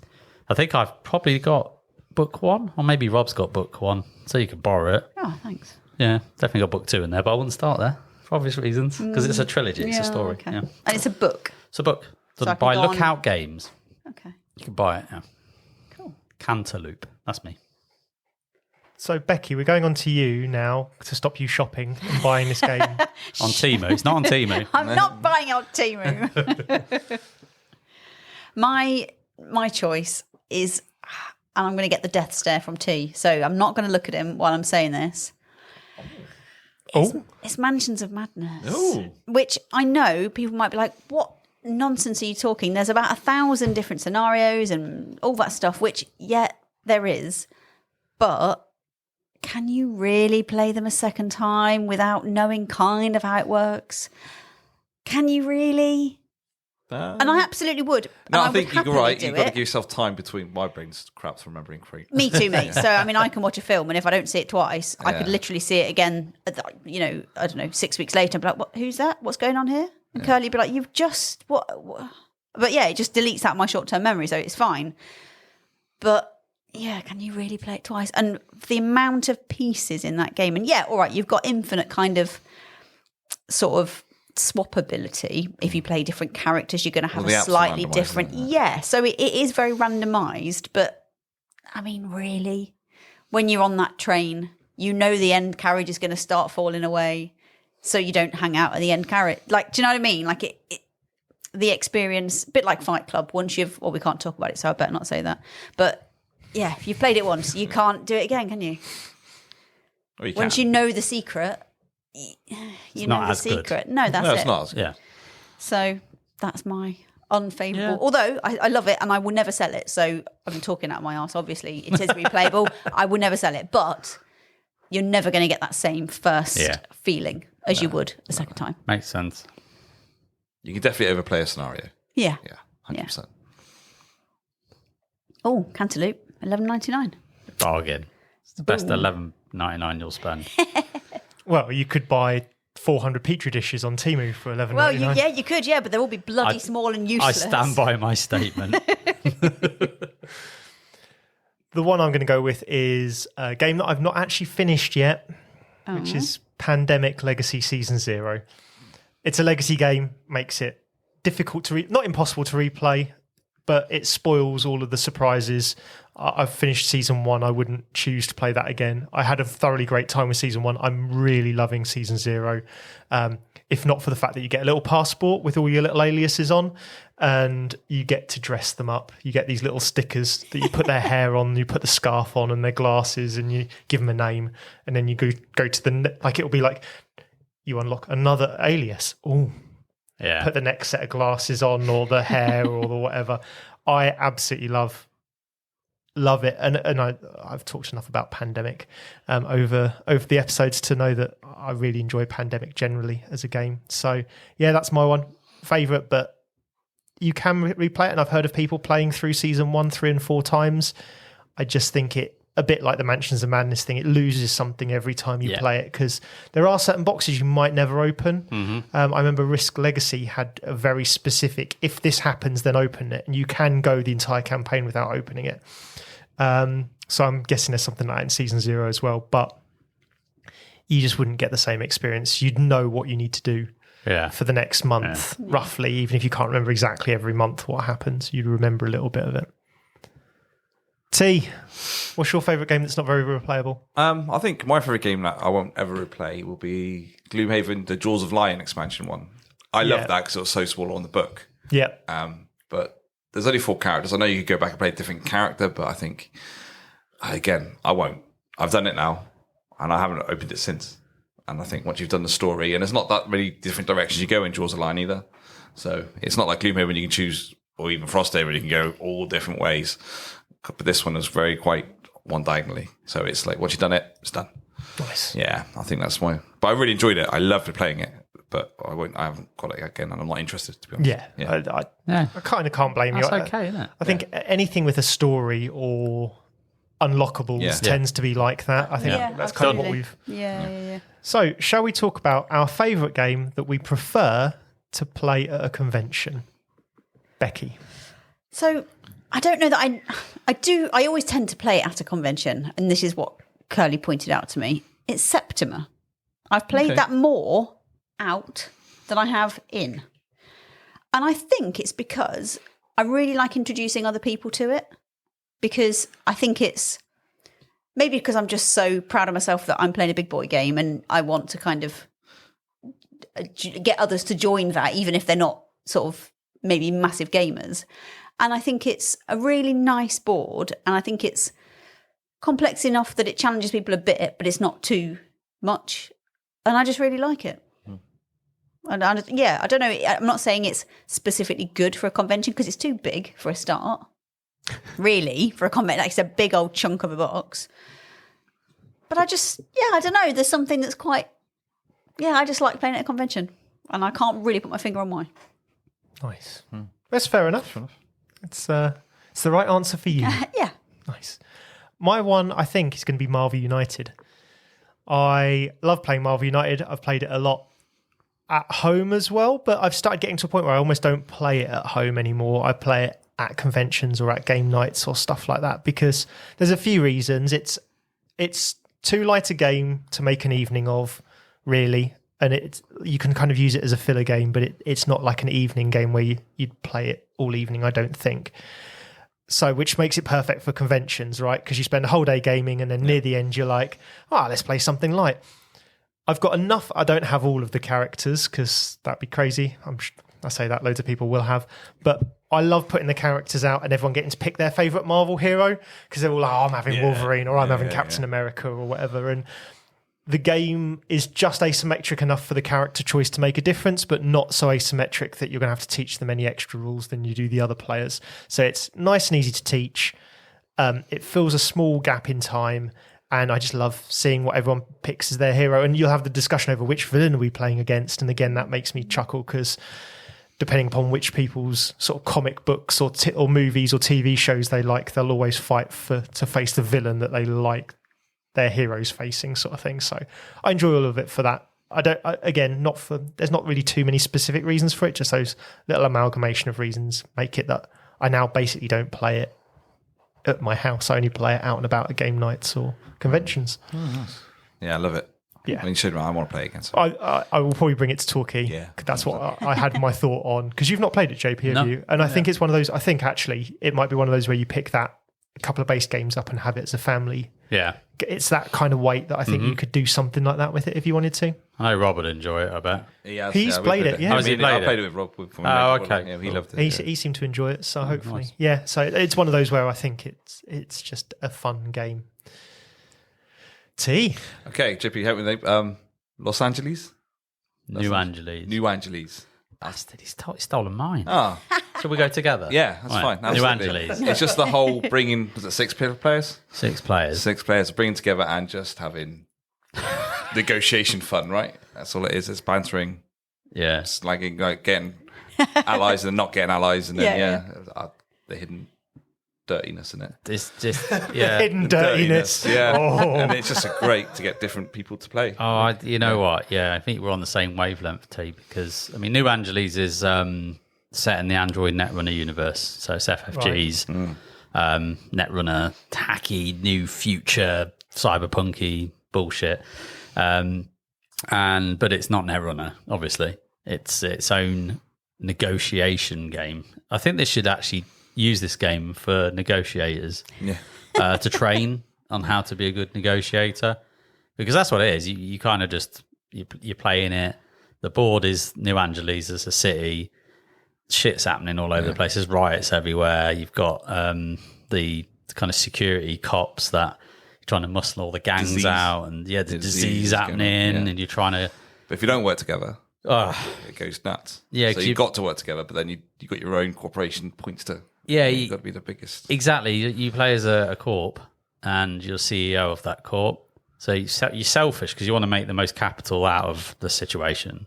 I think I've probably got book 1, or maybe Rob's got book 1, so you can borrow it. Oh, thanks. Yeah, definitely got book 2 in there, but I wouldn't start there for obvious reasons, because it's a trilogy, it's a story. Okay. Yeah. And it's a book. It's a book. So Done by Lookout Games. Okay. You can buy it, yeah. Cool. Cantaloupe. That's me. So, Becky, we're going on to you now to stop you shopping and buying this game. On Temu. It's not on Temu. I'm not buying out Temu. My choice is, and I'm going to get the death stare from T, so I'm not going to look at him while I'm saying this. It's Mansions of Madness. Ooh. Which I know people might be like, what nonsense are you talking? There's about 1,000 different scenarios and all that stuff, which, there is. But can you really play them a second time without knowing kind of how it works? Can you really? And I absolutely would. No, and I think you're right. You've got to it. give yourself time between. My brain's crap for remembering free. Me too, mate. So, I mean, I can watch a film, and if I don't see it twice, I could literally see it again, I don't know, 6 weeks later, and be like, what, who's that? What's going on here? And Curly would be like, you've just, what? But yeah, it just deletes out my short-term memory, so it's fine. But yeah, can you really play it twice? And the amount of pieces in that game, and all right, you've got infinite kind of sort of swappability. If you play different characters, you're going to have a slightly different. Yeah, so it is very randomized. But I mean, really, when you're on that train, you know the end carriage is going to start falling away, so you don't hang out at the end carriage. Like, do you know what I mean? Like the experience, a bit like Fight Club. Once we can't talk about it, so I better not say that. But yeah, if you've played it once, you can't do it again, can you? Or you Once can. you know the secret, you know the secret. Good. No, that's No, it. it's not. Yeah. So that's my unfavourable. Yeah. Although I love it and I will never sell it. So I'm talking out of my arse. Obviously, it is replayable. I will never sell it, but you're never going to get that same first feeling as you would a second time. Makes sense. You can definitely overplay a scenario. Yeah. Yeah, 100%. Oh, Cantaloupe, $11.99. Bargain. It's the best $11.99 you'll spend. Well, you could buy 400 petri dishes on Temu for $11.99. Well, you could, but they'll all be bloody small and useless. I stand by my statement. The one I'm going to go with is a game that I've not actually finished yet, which is Pandemic Legacy Season 0. It's a legacy game, makes it difficult to not impossible to replay, but it spoils all of the surprises. I've finished Season 1. I wouldn't choose to play that again. I had a thoroughly great time with Season 1. I'm really loving Season 0. If not for the fact that you get a little passport with all your little aliases on, and you get to dress them up. You get these little stickers that you put their hair on, you put the scarf on and their glasses, and you give them a name, and then you go to the, like, it'll be like, you unlock another alias. Oh, Yeah. Put the next set of glasses on, or the hair, or the whatever. I absolutely love it, and I've talked enough about Pandemic over the episodes to know that I really enjoy Pandemic generally as a game. So yeah, that's my one favourite. But you can replay it, and I've heard of people playing through season 1, 3, and 4 times. I just think it, a bit like the Mansions of Madness thing, it loses something every time you play it, because there are certain boxes you might never open. I remember Risk Legacy had a very specific, if this happens, then open it, and you can go the entire campaign without opening it. So I'm guessing there's something like that in season 0 as well, but you just wouldn't get the same experience. You'd know what you need to do for the next month, roughly, even if you can't remember exactly every month what happens, you'd remember a little bit of it. T, what's your favourite game that's not very replayable? I think my favourite game that I won't ever replay will be Gloomhaven, the Jaws of Lion expansion one. I love that because it was so small on the book. Yeah. But there's only 4 characters. I know you could go back and play a different character, but I think, again, I won't. I've done it now, and I haven't opened it since. And I think once you've done the story, and it's not that many different directions you go in Jaws of Lion either. So it's not like Gloomhaven you can choose, or even Frosthaven, you can go all different ways. But this one is quite one diagonally. So it's like, once you've done it, it's done. Nice. Yeah, I think that's my... But I really enjoyed it. I loved playing it. But I haven't got it again, and I'm not interested, to be honest. I kind of can't blame you. That's okay, isn't it? I think anything with a story or unlockables tends to be like that. I think that's kind of what we've... Yeah. So, shall we talk about our favourite game that we prefer to play at a convention? Becky. So I don't know that I always tend to play it at a convention, and this is what Curly pointed out to me. It's Septima. I've played that more out than I have in. And I think it's because I really like introducing other people to it, because I think it's maybe because I'm just so proud of myself that I'm playing a big boy game, and I want to kind of get others to join that, even if they're not sort of maybe massive gamers. And I think it's a really nice board, and I think it's complex enough that it challenges people a bit, but it's not too much. And I just really like it. And I don't know. I'm not saying it's specifically good for a convention because it's too big for a start. Really, for a convention, like it's a big old chunk of a box. But I don't know. There's something that's quite, I just like playing at a convention, and I can't really put my finger on why. Nice. That's fair enough. It's the right answer for you. Yeah. Nice. My one, I think, is going to be Marvel United. I love playing Marvel United. I've played it a lot at home as well, but I've started getting to a point where I almost don't play it at home anymore. I play it at conventions or at game nights or stuff like that, because there's a few reasons. It's too light a game to make an evening of, really, and you can kind of use it as a filler game, but it's not like an evening game where you'd play it all evening, I don't think. So, which makes it perfect for conventions, right? Because you spend a whole day gaming, and then near the end you're like, let's play something light. I've got enough. I don't have all of the characters because that'd be crazy. I say that loads of people will have, but I love putting the characters out and everyone getting to pick their favourite Marvel hero, because they're all like, I'm having Wolverine, or I'm having Captain America or whatever. And the game is just asymmetric enough for the character choice to make a difference, but not so asymmetric that you're going to have to teach them any extra rules than you do the other players. So it's nice and easy to teach. It fills a small gap in time, and I just love seeing what everyone picks as their hero. And you'll have the discussion over which villain are we playing against. And again, that makes me chuckle, because depending upon which people's sort of comic books or movies or TV shows they like, they'll always fight to face the villain that they like their heroes facing, sort of thing. So I enjoy all of it for that. There's not really too many specific reasons for it, just those little amalgamation of reasons make it that I now basically don't play it at my house. I only play it out and about at game nights or conventions. Oh, nice. Yeah, I love it. Yeah. I mean, I want to play it again. So. I will probably bring it to Torquay. Yeah. That's what I had my thought on, because you've not played it, JP, have No. you? And I think it's one of those, I think actually it might be one of those where you pick a couple of base games up and have it as a family. Yeah. It's that kind of weight that I think you could do something like that with it if you wanted to. I know Rob would enjoy it, I bet. He's played it, yeah. Oh, has he played I it? played it with Rob. Oh, okay. Yeah, he loved it. He seemed to enjoy it, so hopefully. nice. Yeah, so it's one of those where I think it's just a fun game. T. Okay, JP, help me think. Los Angeles? New Angeles. New Angeles. Bastard, he's stolen mine. Ah, Shall we go together? yeah, that's Right. fine. New Absolutely. Angeles. It's just the whole bringing, was it 6 players? 6 players. 6 players bringing together and just having negotiation fun, right? That's all it is. It's bantering, Yeah. slagging, like getting allies and not getting allies, and then Yeah, the hidden dirtiness in it. It's just Hidden dirtiness. Yeah, Oh. and it's just great to get different people to play. Oh, you know what? Yeah, I think we're on the same wavelength, T, because, I mean, New Angeles is set in the Android Netrunner universe. So it's FFG's Netrunner, tacky, new future, cyberpunky bullshit. But it's not Netrunner, obviously. It's its own negotiation game. I think they should actually use this game for negotiators to train on how to be a good negotiator, because that's what it is. You kind of just you're playing it. The board is New Angeles as a city. Shit's happening all over the place. There's riots everywhere. You've got the kind of security cops that you're trying to muscle all the gangs out, and the disease happening, and you're trying to. But if you don't work together, it goes nuts. Yeah, so you've got to work together, but then you got your own corporation points to. Yeah, you've got to be the biggest. Exactly. You play as a corp, and you're CEO of that corp. So you're selfish because you want to make the most capital out of the situation.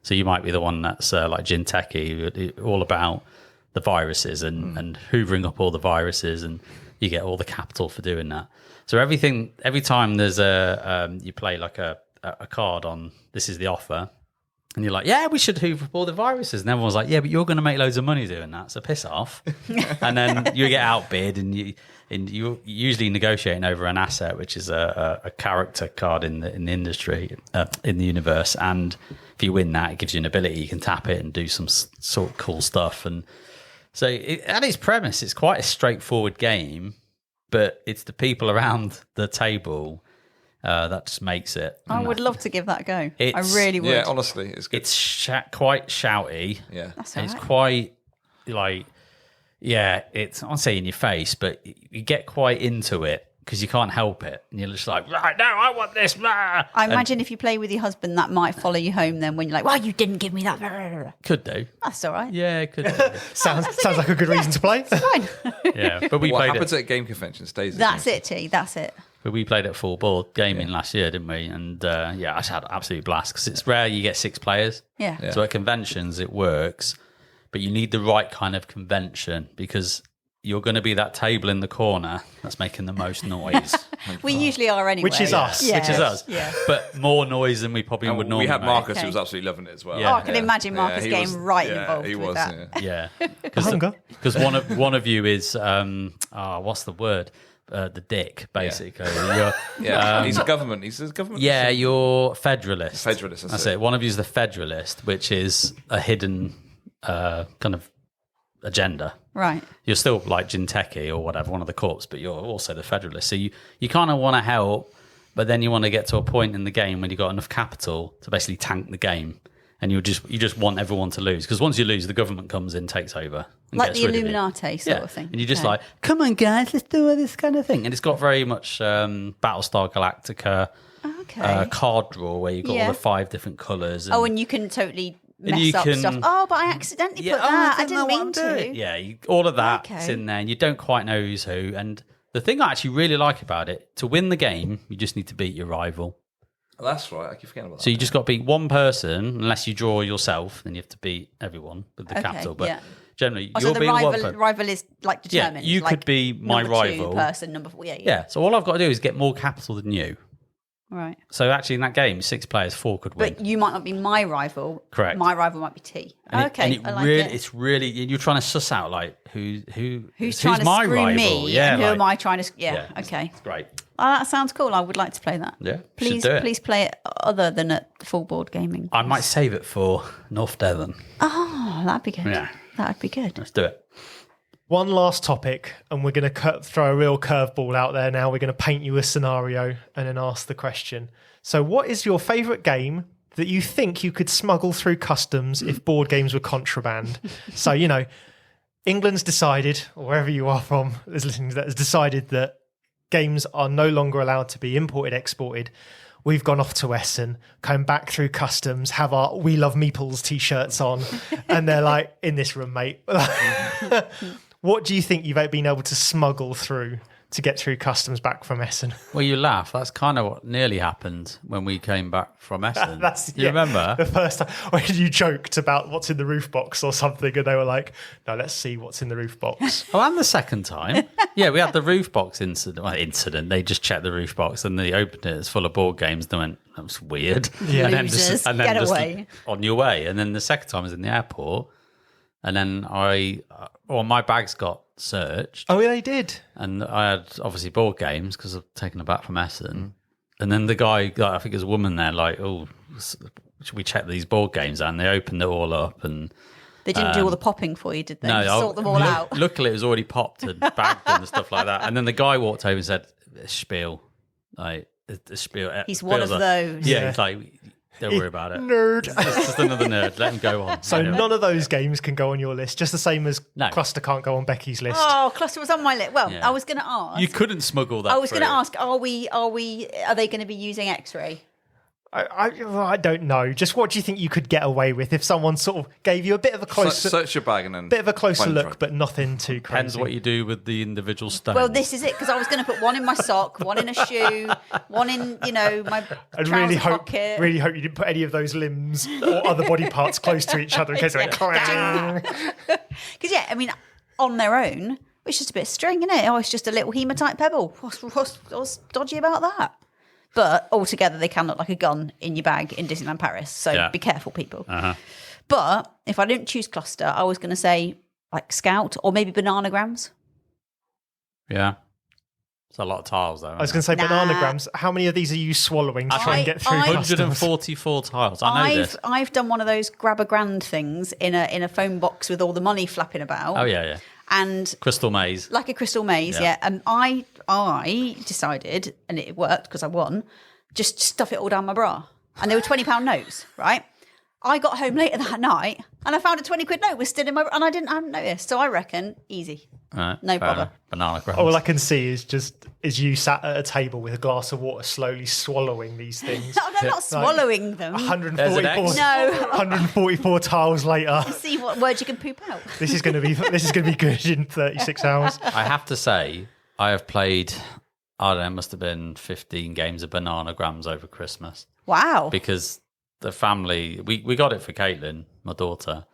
So you might be the one that's like Jin Techie, all about the viruses and hoovering up all the viruses, and you get all the capital for doing that. So every time there's you play like a card on, this is the offer. And you're like, yeah, we should hoover up all the viruses. And everyone's like, yeah, but you're going to make loads of money doing that, so piss off. And then you get outbid, and you're usually negotiating over an asset, which is a character card in the industry, in the universe. And if you win that, it gives you an ability. You can tap it and do some sort of cool stuff. And so at its premise, it's quite a straightforward game, but it's the people around the table that just makes it. I would love to give that a go. I really would. Yeah, honestly, it's good. It's quite shouty. Yeah, That's It's all right. quite like, it's, I won't say in your face, but you get quite into it because you can't help it. And you're just like, right, no, I want this. Blah. I imagine if you play with your husband, that might follow you home then when you're like, well, you didn't give me that. Could do. That's all right. Yeah, it could do. Sounds like a good reason to play. Fine. Yeah, but we what played happens it. at a game convention stays. At That's game it, T. That's it. But we played it full board gaming last year, didn't we? And I just had an absolute blast because it's rare you get 6 players. Yeah. So at conventions, it works, but you need the right kind of convention because you're going to be that table in the corner that's making the most noise. We usually are anyway. Which is us. Yeah. Which is us. Yeah. But more noise than we probably would And normally we had make. Marcus Okay. who was absolutely loving it as well. Yeah. Oh, I can imagine Marcus he getting was- right yeah, involved he with was, that. yeah. Yeah. Hunger. Because one of you is, what's the word? The dick, basically. You're, Yeah, he's a government. He's a government. yeah, you're Federalist. Federalist, That's that's it. One of you is the Federalist, which is a hidden kind of agenda. Right. You're still like Jinteki or whatever, one of the corps, but you're also the Federalist. So you kind of want to help, but then you want to get to a point in the game when you've got enough capital to basically tank the game. And you just want everyone to lose. Because once you lose, the government comes in, takes over. And Like gets the rid of you. Illuminati sort of thing. And you're just Okay. like, come on, guys, let's do this kind of thing. And it's got very much Battlestar Galactica Okay. card draw where you've got Yeah. all the 5 different colours. Oh, and you can totally mess you up can- stuff. Oh, but I accidentally put that. I didn't mean to. Yeah, all of that's Okay. in there, and you don't quite know who's who. And the thing I actually really like about it, to win the game, you just need to beat your rival. Oh, that's right. I keep forgetting about that. So you just got to beat one person, unless you draw yourself, then you have to beat everyone with the Okay, capital. But yeah. generally, Oh, so you're the being one rival, person. rival is like determined. you like could be my number 2 rival. person, number 4. Yeah. Yeah, so all I've got to do is get more capital than you. Right. So actually, in that game, 6 players, 4 could win. But you might not be my rival. Correct. My rival might be T. And Okay. it I like really, it. it's really you're trying to suss out like who's trying to my screw rival? me? Yeah, and who like- am I trying to? Yeah. it's- Okay. it's great. Oh, that sounds cool. I would like to play that. Yeah, Please, should do it. please play it other than at full board gaming. I might save it for North Devon. Oh, that'd be good. Yeah. That'd be good. Let's do it. One last topic, and we're going to throw a real curveball out there now. We're going to paint you a scenario and then ask the question. So, what is your favourite game that you think you could smuggle through customs if board games were contraband? So, England's decided, or wherever you are from is listening to that, has decided that games are no longer allowed to be imported, exported. We've gone off to Essen, come back through customs, have our We Love Meeples t-shirts on, and they're like, in this room, mate. What do you think you've been able to smuggle through to get through customs back from Essen. Well, you laugh. That's kind of what nearly happened when we came back from Essen. You remember? The first time when you joked about what's in the roof box or something, and they were like, no, let's see what's in the roof box. Oh, and the second time. Yeah, we had the roof box incident. They just checked the roof box and they opened it. It's full of board games. They went, that was weird. Yeah. Losers, get away. On your way. And then the second time was in the airport. And then my bags got searched. Oh, yeah, they did. And I had obviously board games because I've taken it back from Essen. And then the guy, I think there's a woman there, like, oh, should we check these board games? And they opened it all up. And they didn't do all the popping for you, did they? No, sort them all out. Luckily, it was already popped and bagged and stuff like that. And then the guy walked over and said, "Spiel, like the spiel." He's one of those. Yeah, he's like, don't worry about it. Nerd. It's just another nerd. Let him go on. So none of those games can go on your list, just the same as Cluster can't go on Becky's list. Oh, Cluster was on my list. Well, I was going to ask. You couldn't smuggle that. I was going to ask, are they going to be using X-ray? I don't know. Just what do you think you could get away with if someone sort of gave you a bit of a closer search your bag and then bit of a closer look, but nothing too crazy? Depends what you do with the individual stones. Well, this is it, because I was going to put one in my sock, one in a shoe, one in my trouser pocket. Really hope you didn't put any of those limbs or other body parts close to each other in case they went clang. Because on their own, it's just a bit of string, isn't it? Oh, it's just a little hematite pebble. What's dodgy about that? But altogether, they can look like a gun in your bag in Disneyland Paris. So be careful, people. But if I didn't choose Cluster, I was going to say like Scout or maybe Bananagrams. Yeah. It's a lot of tiles, though. I was going to say Bananagrams. How many of these are you swallowing to try and get through? 144 tiles. I know this. I've done one of those grab a grand things in a phone box with all the money flapping about. Oh, yeah. And crystal maze, like a crystal maze, yeah. And I decided, and it worked because I won, just stuff it all down my bra, and they were £20 notes, right? I got home later that night, and I found a 20 quid note was still in my, and I hadn't noticed. So I reckon easy, no bother. Bananagrams. All I can see is you sat at a table with a glass of water, slowly swallowing these things. No, I'm not swallowing them. 144 tiles later. See what words you can poop out. This is going to be good in 36 hours. I have to say, I have played. I don't know. It must have been 15 games of Bananagrams over Christmas. Wow. Because the family, we got it for Caitlin, my daughter,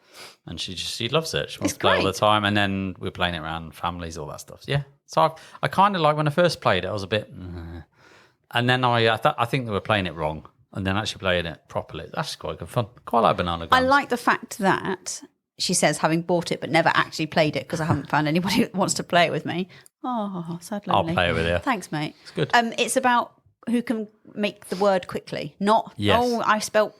and she loves it. She wants to play all the time, and then we're playing it around families, all that stuff. Yeah. So I kind of like when I first played it, I was a bit, and then I think they were playing it wrong, and then actually playing it properly. That's quite good fun. Quite like Bananagrams. I like the fact that she says, having bought it but never actually played it because I haven't found anybody that wants to play it with me. Oh, sad lonely. I'll play it with you. Thanks, mate. It's good. It's about who can make the word quickly, not I spelt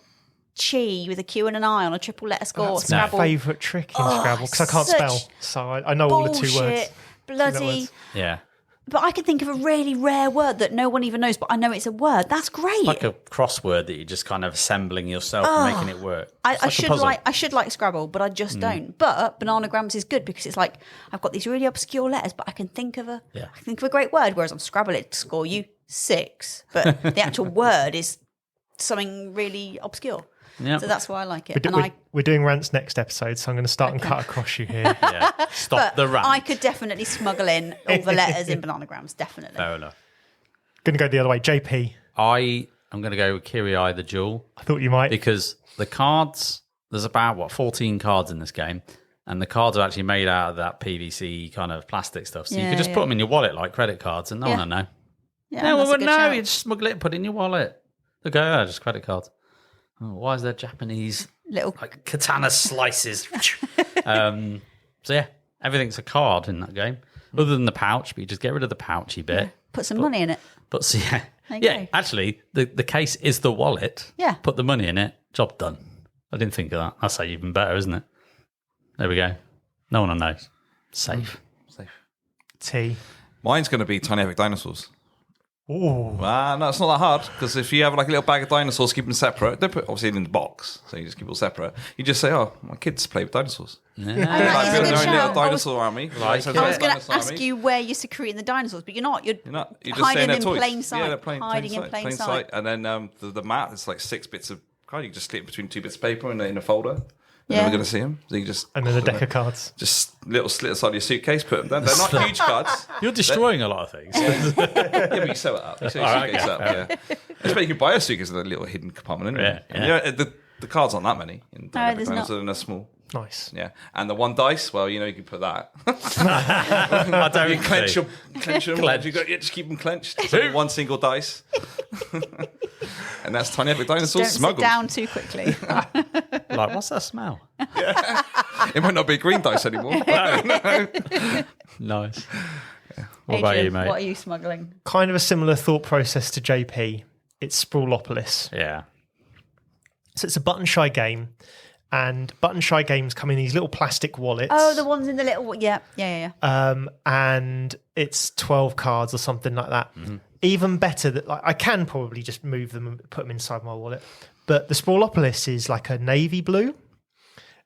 chi with a Q and an I on a triple letter score. That's my favourite trick in Scrabble because I can't spell, so I know all the 2 words. Bloody yeah. But I can think of a really rare word that no one even knows, but I know it's a word. That's great. It's like a crossword that you're just kind of assembling yourself and making it work. I should like Scrabble, but I just don't. But Bananagrams is good because it's like I've got these really obscure letters, but I can think of a great word. Whereas on Scrabble, it'd score you 6, but the actual word is something really obscure. Yep. So that's why I like it. We're doing rants next episode, so I'm going to start and cut across you here. Stop the rant. I could definitely smuggle in all the letters in Bananagrams, definitely. Fair enough. Going to go the other way. JP. I'm going to go with Kiri the Jewel. I thought you might. Because the cards, there's about, 14 cards in this game, and the cards are actually made out of that PVC kind of plastic stuff. So you could just put them in your wallet like credit cards, and no one will know. Yeah, you just smuggle it and put it in your wallet. They go, just credit cards. Oh, why is there Japanese little katana slices? So yeah, everything's a card in that game, other than the pouch. But you just get rid of the pouchy bit. Put some money in it. But actually, the case is the wallet. Yeah, put the money in it. Job done. I didn't think of that. That's even better, isn't it? There we go. No one will know. Safe. T. Mine's going to be Tiny Epic Dinosaurs. Oh, no, it's not that hard because if you have like a little bag of dinosaurs, keep them separate. Don't put obviously in the box, so you just keep it all separate. You just say, "Oh, my kids play with dinosaurs." Yeah. Like building their own little dinosaur army. I was going to ask you where you're secreting the dinosaurs, but you're not. You're just hiding in toys. plain sight. Yeah, they're hiding in plain sight. And then the mat, it's like 6 bits of card. You just slip between 2 bits of paper in a folder. You're never going to see them. So you just And then a deck of cards. just little slit inside your suitcase. Put them down. They're not huge cards. You're destroying a lot of things. Yeah, but you sew it up. You sew your suitcase up. Yeah. It's you can buy a suitcase with a little hidden compartment. Isn't it? Yeah. And the cards aren't that many. there's not. So they're small. Nice. Yeah, and the one dice. Well, you can put that. I don't You clench them. Clench. Just keep them clenched. So one single dice. And that's Tiny Epic Dinosaurs Don't sit smuggled. down too quickly. Like, what's that smell? It might not be a green dice anymore. Nice. What about you, mate? What are you smuggling? Kind of a similar thought process to JP. It's Sprawlopolis. Yeah. So it's a button shy game, and button shy games come in these little plastic wallets. Oh, the ones in the little... Yeah. And it's 12 cards or something like that. Mm-hmm. Even better that I can probably just move them and put them inside my wallet. But the Sprawlopolis is like a navy blue,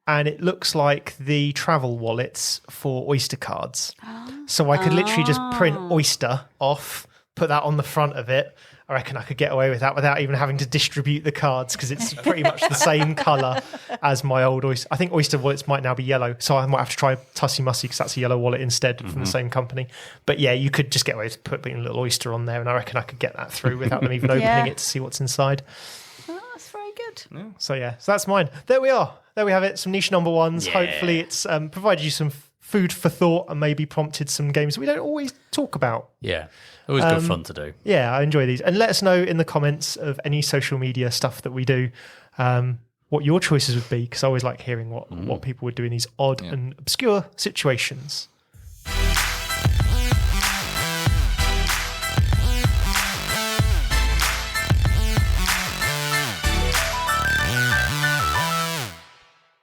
and it looks like the travel wallets for Oyster cards. So I could literally just print Oyster off, put that on the front of it. I reckon I could get away with that without even having to distribute the cards, because it's pretty much the same colour as my old Oyster. I think Oyster wallets might now be yellow, so I might have to try Tussie Mussy, because that's a yellow wallet instead from the same company. But yeah, you could just get away with putting a little Oyster on there, and I reckon I could get that through without them even opening it to see what's inside. Oh, that's very good. So that's mine. There we are. There we have it. Some niche number ones. Yeah. Hopefully it's provided you some food for thought and maybe prompted some games that we don't always talk about. Yeah. Always good fun to do. Yeah, I enjoy these. And let us know in the comments of any social media stuff that we do, what your choices would be, because I always like hearing what people would do in these odd and obscure situations.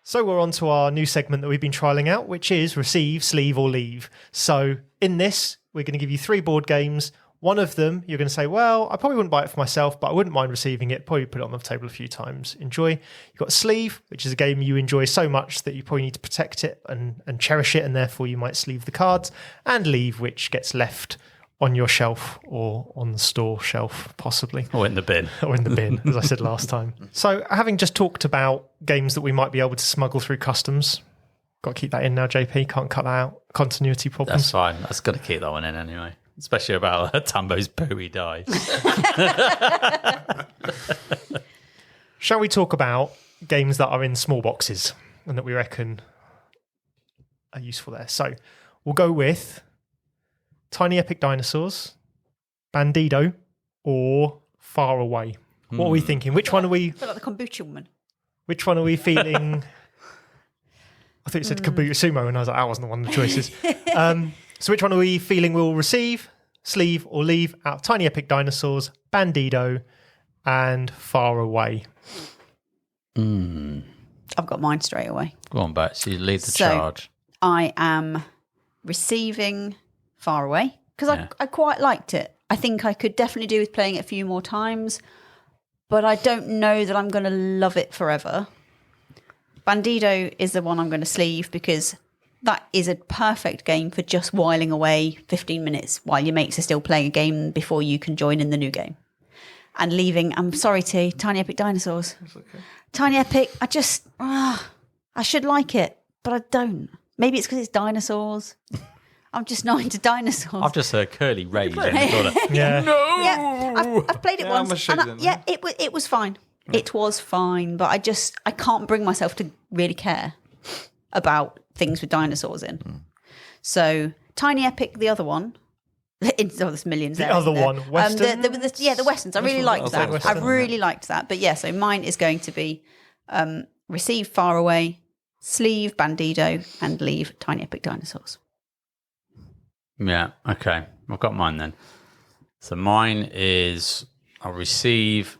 So we're on to our new segment that we've been trialling out, which is Receive, Sleeve or Leave. So in this, we're going to give you 3 board games. One of them, you're going to say, well, I probably wouldn't buy it for myself, but I wouldn't mind receiving it. Probably put it on the table a few times. Enjoy. You've got Sleeve, which is a game you enjoy so much that you probably need to protect it and cherish it, and therefore you might sleeve the cards. And Leave, which gets left on your shelf or on the store shelf, possibly. Or in the bin. Or in the bin, as I said last time. So having just talked about games that we might be able to smuggle through customs, got to keep that in now, JP. Can't cut that out. Continuity problems. That's fine. That's got to keep that one in anyway. Especially about Tambo's pooey dice. Shall we talk about games that are in small boxes and that we reckon are useful there? So we'll go with Tiny Epic Dinosaurs, Bandido, or Far Away. What are we thinking? Which one are we? I feel like the kombucha woman. Which one are we feeling? I thought you said Kabuto Sumo, and I was like, that wasn't one of the choices. So which one are we feeling we'll receive, sleeve, or leave out of Tiny Epic Dinosaurs, Bandido, and Far Away? I've got mine straight away. Go on, Bets. You lead the charge. I am receiving Far Away because I quite liked it. I think I could definitely do with playing it a few more times, but I don't know that I'm going to love it forever. Bandido is the one I'm going to sleeve because that is a perfect game for just whiling away 15 minutes while your mates are still playing a game before you can join in the new game. And leaving, I'm sorry, Tiny Epic Dinosaurs. That's okay. Tiny Epic, I should like it, but I don't. Maybe it's because it's dinosaurs. I'm just not into dinosaurs. I've just heard Curly rage in the corner. Yeah. Yeah, I've played it once. I'm ashamed And of them. it was fine. It was fine, but I can't bring myself to really care about things with dinosaurs in. So Tiny Epic, the other one. There's millions there. The other isn't there? one, Western? The Westerns. I really liked that. Western, I really liked that. But yeah, so mine is going to be receive Far Away, sleeve Bandido, and leave Tiny Epic Dinosaurs. Yeah, okay. I've got mine then. So mine is I'll receive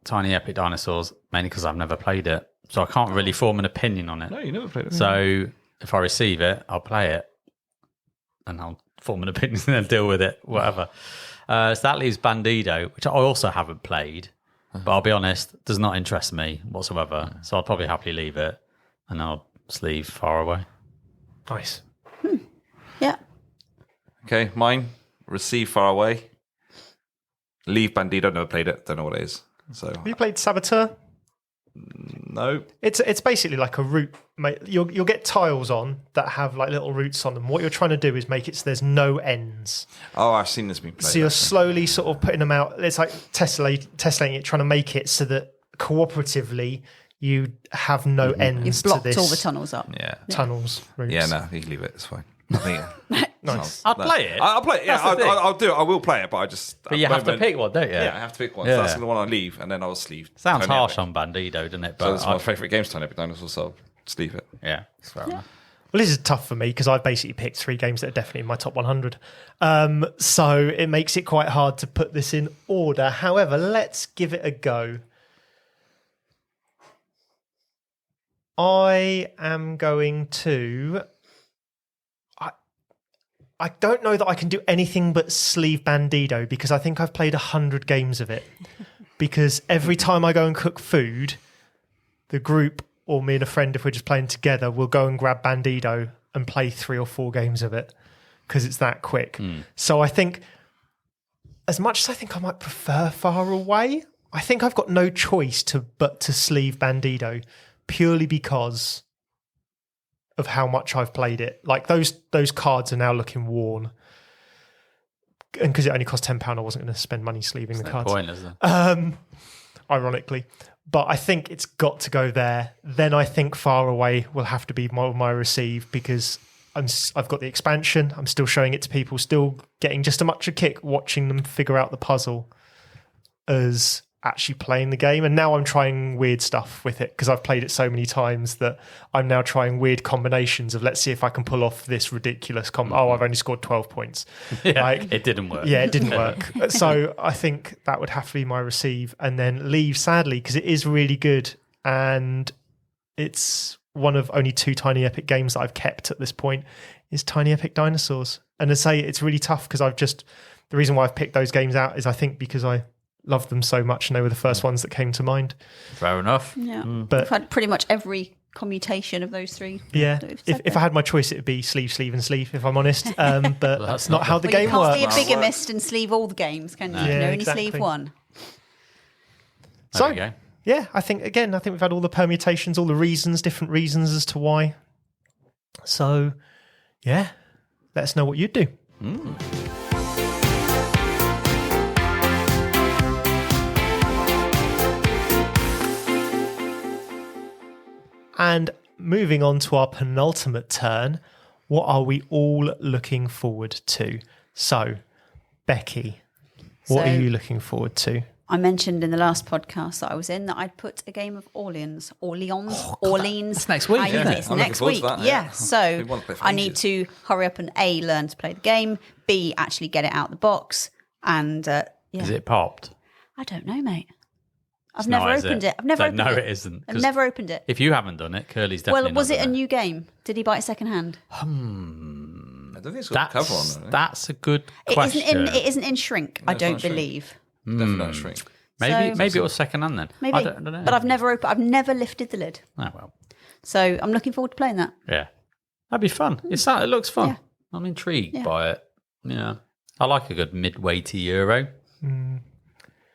Tiny Epic Dinosaurs mainly because I've never played it. So I can't really form an opinion on it. No, you never played it. So if I receive it, I'll play it and I'll form an opinion and then deal with it, whatever. So that leaves Bandido, which I also haven't played, but I'll be honest, does not interest me whatsoever. So I'll probably happily leave it and I'll sleeve Far Away. Nice. Yeah. Okay, mine. Receive Far Away. Leave Bandido. Never played it. Don't know what it is. So Have you played Saboteur? No. It's basically like a route. You'll get tiles on that have like little routes on them. What you're trying to do is make it so there's no ends. Oh, I've seen this being played. So you're slowly sort of putting them out. It's like testing it, trying to make it so that cooperatively you have no ends You've to blocked this. all the tunnels up. Yeah. Tunnels, routes. Yeah, no, you can leave it. It's fine. I think, Nice. I'd play it. I'll play it. Yeah, That's the thing. I'll do it. I will play it, but I just. But you have to pick one, don't you? Yeah, I have to pick one. Yeah. So that's the one I leave, and then I'll sleeve. Sounds Tony harsh Epic. on Bandido, doesn't it? So But that's my favourite games, Tony Epic Dinosaurs, so I'll sleeve it. yeah, it's fair enough. Well, this is tough for me because I've basically picked 3 games that are definitely in my top 100. So it makes it quite hard to put this in order. However, let's give it a go. I am going to... I don't know that I can do anything but sleeve Bandido because I think I've played 100 games of it. Because every time I go and cook food, the group or me and a friend, if we're just playing together, will go and grab Bandido and play 3 or 4 games of it because it's that quick. So I think, as much as I think I might prefer Far Away, I think I've got no choice but to sleeve Bandido purely because of how much I've played it. Like those cards are now looking worn. And because it only cost £10, I wasn't going to spend money sleeving the No cards. point, is there? Ironically. But I think it's got to go there. Then I think Far Away will have to be my receive because I've got the expansion. I'm still showing it to people, still getting just as much a kick watching them figure out the puzzle as actually playing the game. And now I'm trying weird stuff with it because I've played it so many times that I'm now trying weird combinations of let's see if I can pull off this ridiculous Oh, I've only scored 12 points. Yeah, it didn't work. Yeah, it didn't work. So I think that would have to be my receive and then leave, sadly, because it is really good. And it's one of only 2 Tiny Epic games that I've kept at this point is Tiny Epic Dinosaurs. And to say it's really tough because the reason why I've picked those games out is I think because I loved them so much and they were the first ones that came to mind. Fair enough. Yeah. But I've had pretty much every commutation of those 3. yeah, that we've said if I there. had my choice, it would be sleeve, sleeve, and sleeve, if I'm honest. But that's not how the Well, game you can't works. be a bigamist and sleeve all the games, can you? You can only exactly. sleeve one. There we go. Yeah, I think we've had all the permutations, all the reasons, different reasons as to why. So, yeah, let us know what you'd do. And moving on to our penultimate turn, what are we all looking forward to? So, Becky, what So- are you looking forward to? I mentioned in the last podcast that I was in that I'd put a game of Orleans. That's next week, isn't it? It's I'm looking next forward to week. that, Yeah. yeah. So Been wanting to play for I need ages. to hurry up and A, learn to play the game, B, actually get it out of the box. And yeah, Is it popped? I don't know, mate. I've It's never not, is opened it? it. I've never Don't opened know it. it isn't, I've 'cause never opened it. If you haven't done it, Curly's definitely Well, was not it a done new game? Did he buy it second hand? I don't think it's got a cover on it. That's a good It question. isn't in shrink, I it's not don't in shrink. believe. Definitely not a shrink. Maybe it was second hand then. Maybe. I don't know. But I've never lifted the lid. Oh, well. So I'm looking forward to playing that. Yeah. That'd be fun. It looks fun. Yeah. I'm intrigued Yeah. by it. Yeah. I like a good mid-weighty Euro.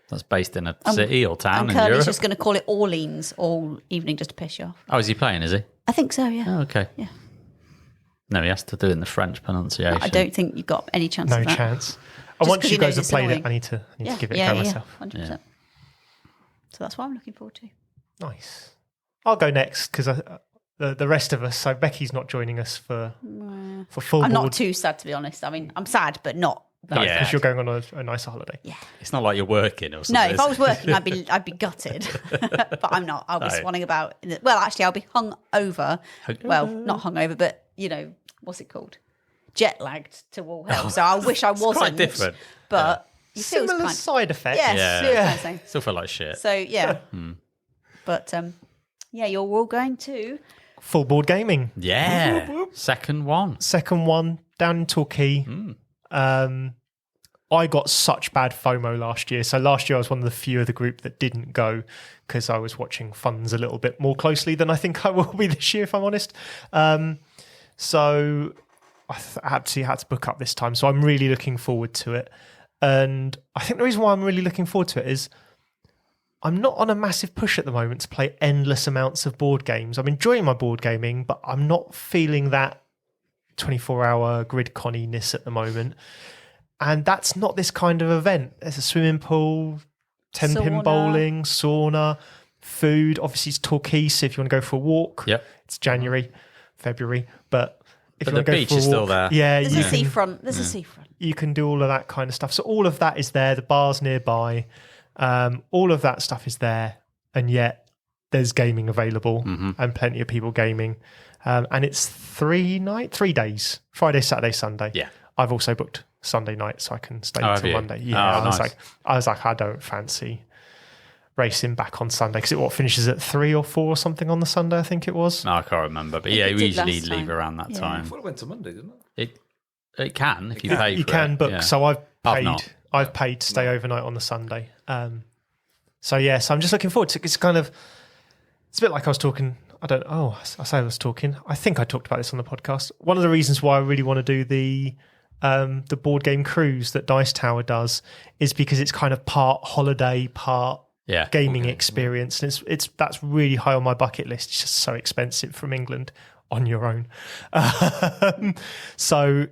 That's based in a city or town And in Curly's Europe. just going to call it Orleans all evening just to piss you off. Oh, is he playing, is he? I think so, yeah. Oh, okay. Yeah. No, he has to do it in the French pronunciation. I don't think you've got any chance No of that. chance. Just Once 'cause you he guys knows have it's played annoying. it, I need to give it a go myself. 100%. So that's what I'm looking forward to. Nice. I'll go next because the rest of us. So Becky's not joining us for full I'm board. not too sad, to be honest. I mean, I'm sad, but not. No, Yeah. because you're going on a nicer holiday. Yeah. It's not like you're working or No, something. if I was working, I'd be gutted. But I'm not. I'll be No. swanning about. Well, actually, I'll be hung over. Well, not hung over, but what's it called? Jet lagged to all hell. So I wish I wasn't. quite different. But you feel Similar kind side effects. yeah, Yeah. still kind of same. Still feel like shit. So yeah, but yeah, you're all going to. Full board gaming. Yeah. Second one. Second one down in Torquay. I got such bad FOMO last year. So last year I was one of the few of the group that didn't go because I was watching funds a little bit more closely than I think I will be this year, if I'm honest. So I absolutely had to book up this time. So I'm really looking forward to it. And I think the reason why I'm really looking forward to it is I'm not on a massive push at the moment to play endless amounts of board games. I'm enjoying my board gaming, but I'm not feeling that 24-hour grid conniness at the moment. And that's not this kind of event. There's a swimming pool, 10-pin bowling, sauna, food. Obviously, it's Torquay, so if you want to go for a walk, it's January, February. But if you want to go beach for a is walk, still there. Yeah, There's a seafront. There's a seafront. You can do all of that kind of stuff. So all of that is there. The bar's nearby. All of that stuff is there. And yet there's gaming available and plenty of people gaming. And it's 3 days, Friday, Saturday, Sunday. Yeah. I've also booked Sunday night so I can stay have until you? Monday. Yeah, Oh, nice. I was like, I don't fancy racing back on Sunday because it finishes at 3 or 4 or something on the Sunday, I think it was. No, I can't remember. But yeah, it we did usually last leave time. around that I time. thought it went to Monday, didn't it? It can if you pay for You can it. book. Yeah. So I've not. paid to stay overnight on the Sunday. So I'm just looking forward to it. It's a bit like I was talking. I think I talked about this on the podcast. One of the reasons why I really want to do the board game cruise that Dice Tower does is because it's kind of part holiday, part gaming experience. And that's really high on my bucket list. It's just so expensive from England on your own. So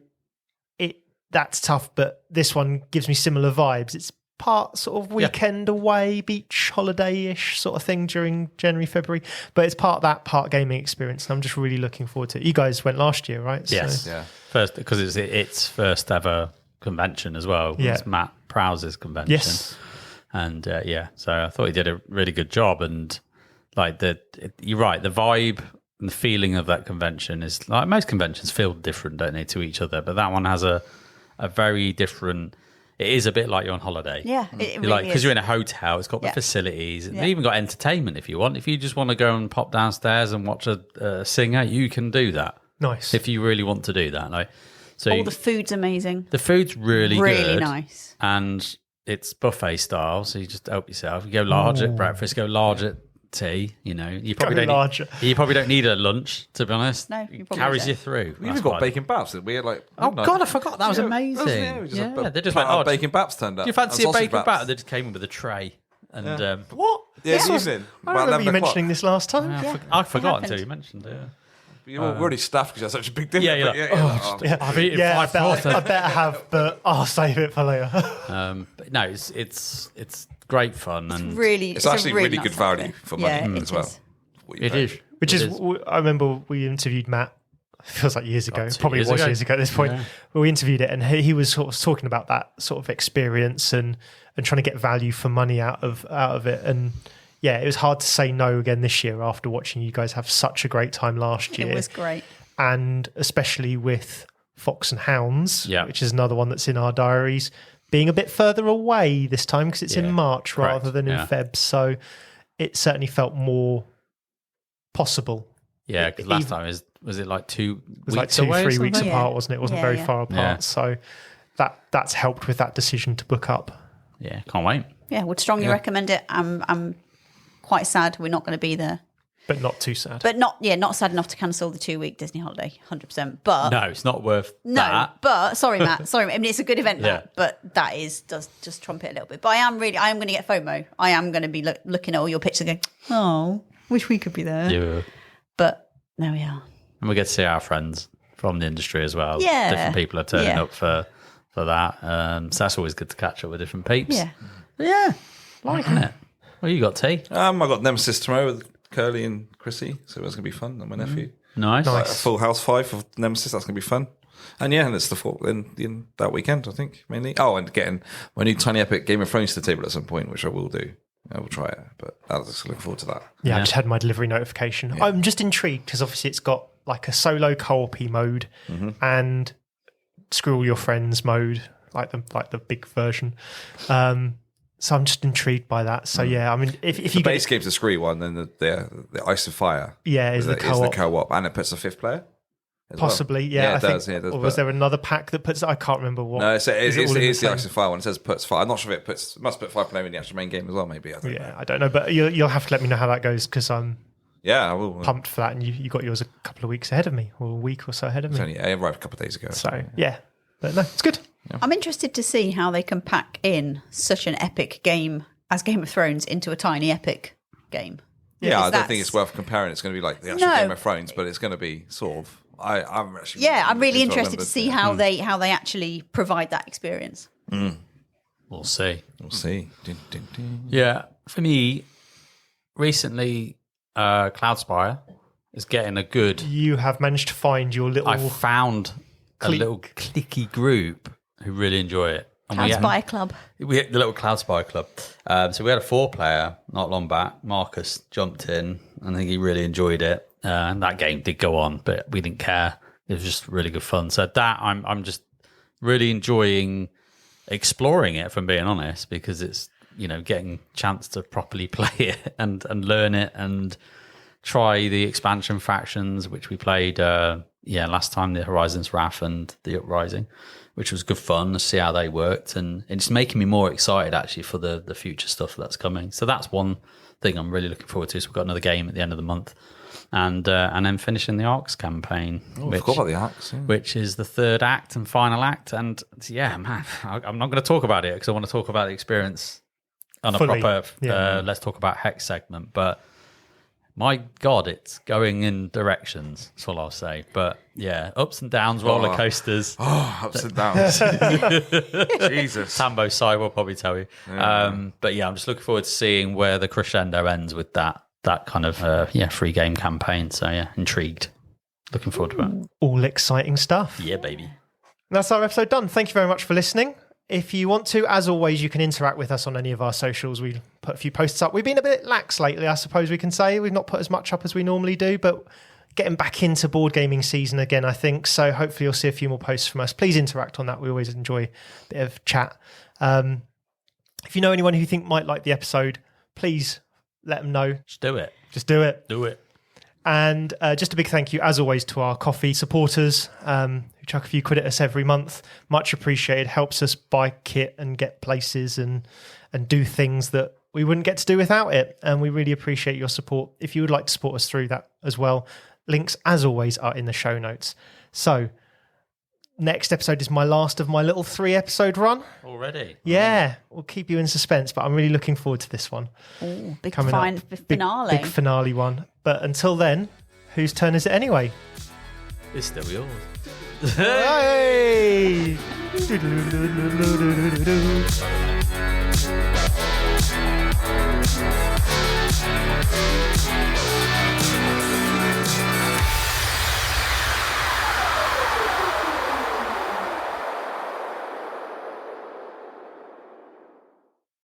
that's tough, but this one gives me similar vibes. It's part sort of weekend away, beach holiday-ish sort of thing during January, February, but it's part that, part gaming experience, and I'm just really looking forward to it. You guys went last year, right? Yes. Yeah. First, because it's its first ever convention as well. Yeah. It's Matt Prowse's convention. Yes. And so I thought he did a really good job. And like you're right, the vibe and the feeling of that convention is like most conventions feel different, don't they, to each other? But that one has a very different. It is a bit like you're on holiday. Yeah, it really because is. you're in a hotel. It's got the facilities. And they even got entertainment if you want. If you just want to go and pop downstairs and watch a singer, you can do that. Nice. If you really want to do that. Like, so All the food's amazing. the food's really Really good. nice. And it's buffet style, so you just help yourself. You go large at breakfast, go large at tea. You know, you probably you probably don't need a lunch, to be honest. No, you it probably carries don't. you through. We That's even got quite- bacon baps. We had Oh God, I forgot. That was amazing. They just went, bacon baps turned up. do you fancy a and sausage bacon baps. batter? They just came in with a tray. And What? Yeah, This was- evening. I About remember 11 you o'clock. mentioning this last time. I forgot happened. until you mentioned it. You're already stuffed because you're such a big dinner. Yeah, you're but like, I've eaten Yeah, five quarters. I better have, but I'll save it for later. But no, it's great fun and Really, It's actually a really nice good value outfit. for money Yeah, as well. is. What you it pay. is. Which It is, I remember we interviewed Matt. It feels like years ago. 2 Probably years was ago. years ago at this point. Yeah. But we interviewed it, and he was sort of talking about that sort of experience and trying to get value for money out of it. And yeah, it was hard to say no again this year after watching you guys have such a great time last year. It was great. And especially with Fox and Hounds, Yeah. which is another one that's in our diaries, being a bit further away this time because it's in Yeah, March correct, rather than in yeah. Feb. So it certainly felt more possible. Yeah, because last time was it like 2 weeks It was like 2-3 weeks something? apart, Yeah. wasn't it? It wasn't Yeah, very yeah. far apart. Yeah. So that's helped with that decision to book up. Yeah, can't wait. Yeah, would strongly recommend it. I'm quite sad we're not going to be there, But not too sad. but not sad enough to cancel the 2-week Disney holiday, 100%. But No, it's not worth no, that. but sorry, Matt. Sorry, I mean it's a good event, Yeah. Matt, but that does just trump it a little bit. But I am going to get FOMO. I am going to be looking at all your pictures and going, oh, wish we could be there. Yeah. But there we are. And we get to see our friends from the industry as well. Yeah. Different people are turning Yeah. up for that. So that's always good to catch up with different peeps. Yeah. Yeah. Liking it. What you got, T? I got Nemesis tomorrow with Curly and Chrissy, so it's going to be fun. And my nephew. Nice. Like a full house 5 of Nemesis, that's going to be fun. And yeah, and it's the fourth in that weekend, I think, mainly. Oh, and getting my new Tiny Epic Game of Thrones to the table at some point, which I will do. I will try it, but I was just looking forward to that. Yeah, I just had my delivery notification. I'm just intrigued because obviously it's got like a solo co-op mode and screw all your friends mode, like the big version. So I'm just intrigued by that. So yeah, I mean, if The you base get game's the Scree one, then the Ice of Fire is the is co-op. the co-op, and it puts a 5th player. as well. Possibly, yeah. it I does. think, Yeah, it does. or was but- there another pack that puts? I can't remember what. No, it's Is it all in the same? Ice of Fire one. It says puts 5. I'm not sure if it must put 5 player in the actual main game as well. Maybe. I don't know. Yeah, I don't know, but you'll have to let me know how that goes because I'm Yeah, I will. pumped for that, and you got yours a couple of weeks ahead of me, or a week or so ahead of me. I arrived a couple of days ago. So yeah, but no, it's good. I'm interested to see how they can pack in such an epic game as Game of Thrones into a tiny epic game. Yeah, I Because don't think it's worth comparing. It's going to be like the actual No. Game of Thrones, but it's going to be sort of. I'm actually. I'm really looking interested to see how they actually provide that experience. We'll see. We'll see. Dun, dun, dun. Yeah, for me, recently, Cloudspire is getting a good. You have managed to find your little. I found a little clicky group who really enjoy it. And Cloudspire Club. We had the little Cloudspire Club. So we had a 4-player not long back. Marcus jumped in. I think he really enjoyed it. And that game did go on, but we didn't care. It was just really good fun. So that I'm just really enjoying exploring it, if I'm being honest, because it's, getting a chance to properly play it and learn it and try the expansion factions, which we played last time, the Horizon's Wrath and the Uprising, which was good fun to see how they worked, and it's making me more excited actually for the future stuff that's coming. So that's one thing I'm really looking forward to. So we've got another game at the end of the month, and then finishing the Arcs campaign. I forgot about the Arcs, yeah. Which is the third act and final act. And yeah, man, I'm not going to talk about it because I want to talk about the experience on a Fully, proper yeah. Let's Talk About Hex segment. But my God, it's going in directions. That's all I'll say. But yeah, ups and downs, roller coasters. Ups and downs. Jesus. Tambo Sai will probably tell you. But yeah, I'm just looking forward to seeing where the crescendo ends with that kind of free game campaign. So yeah, intrigued. Looking forward to it. All exciting stuff. Yeah, baby. That's our episode done. Thank you very much for listening. If you want to, as always, you can interact with us on any of our socials. We put a few posts up. We've been a bit lax lately, I suppose we can say. We've not put as much up as we normally do, but getting back into board gaming season again, I think. So hopefully you'll see a few more posts from us. Please interact on that. We always enjoy a bit of chat. If you know anyone who you think might like the episode, please let them know. Just do it. Just do it. Do it. And just a big thank you, as always, to our coffee supporters who chuck a few quid at us every month. Much appreciated. Helps us buy kit and get places and do things that we wouldn't get to do without it. And we really appreciate your support. If you would like to support us through that as well, links, as always, are in the show notes. So next episode is my last of my little 3-episode run. Already? Yeah, we'll keep you in suspense, but I'm really looking forward to this one. Ooh, big Coming up. finale. Big finale one. But until then, whose turn is it anyway? It's still yours. Hey!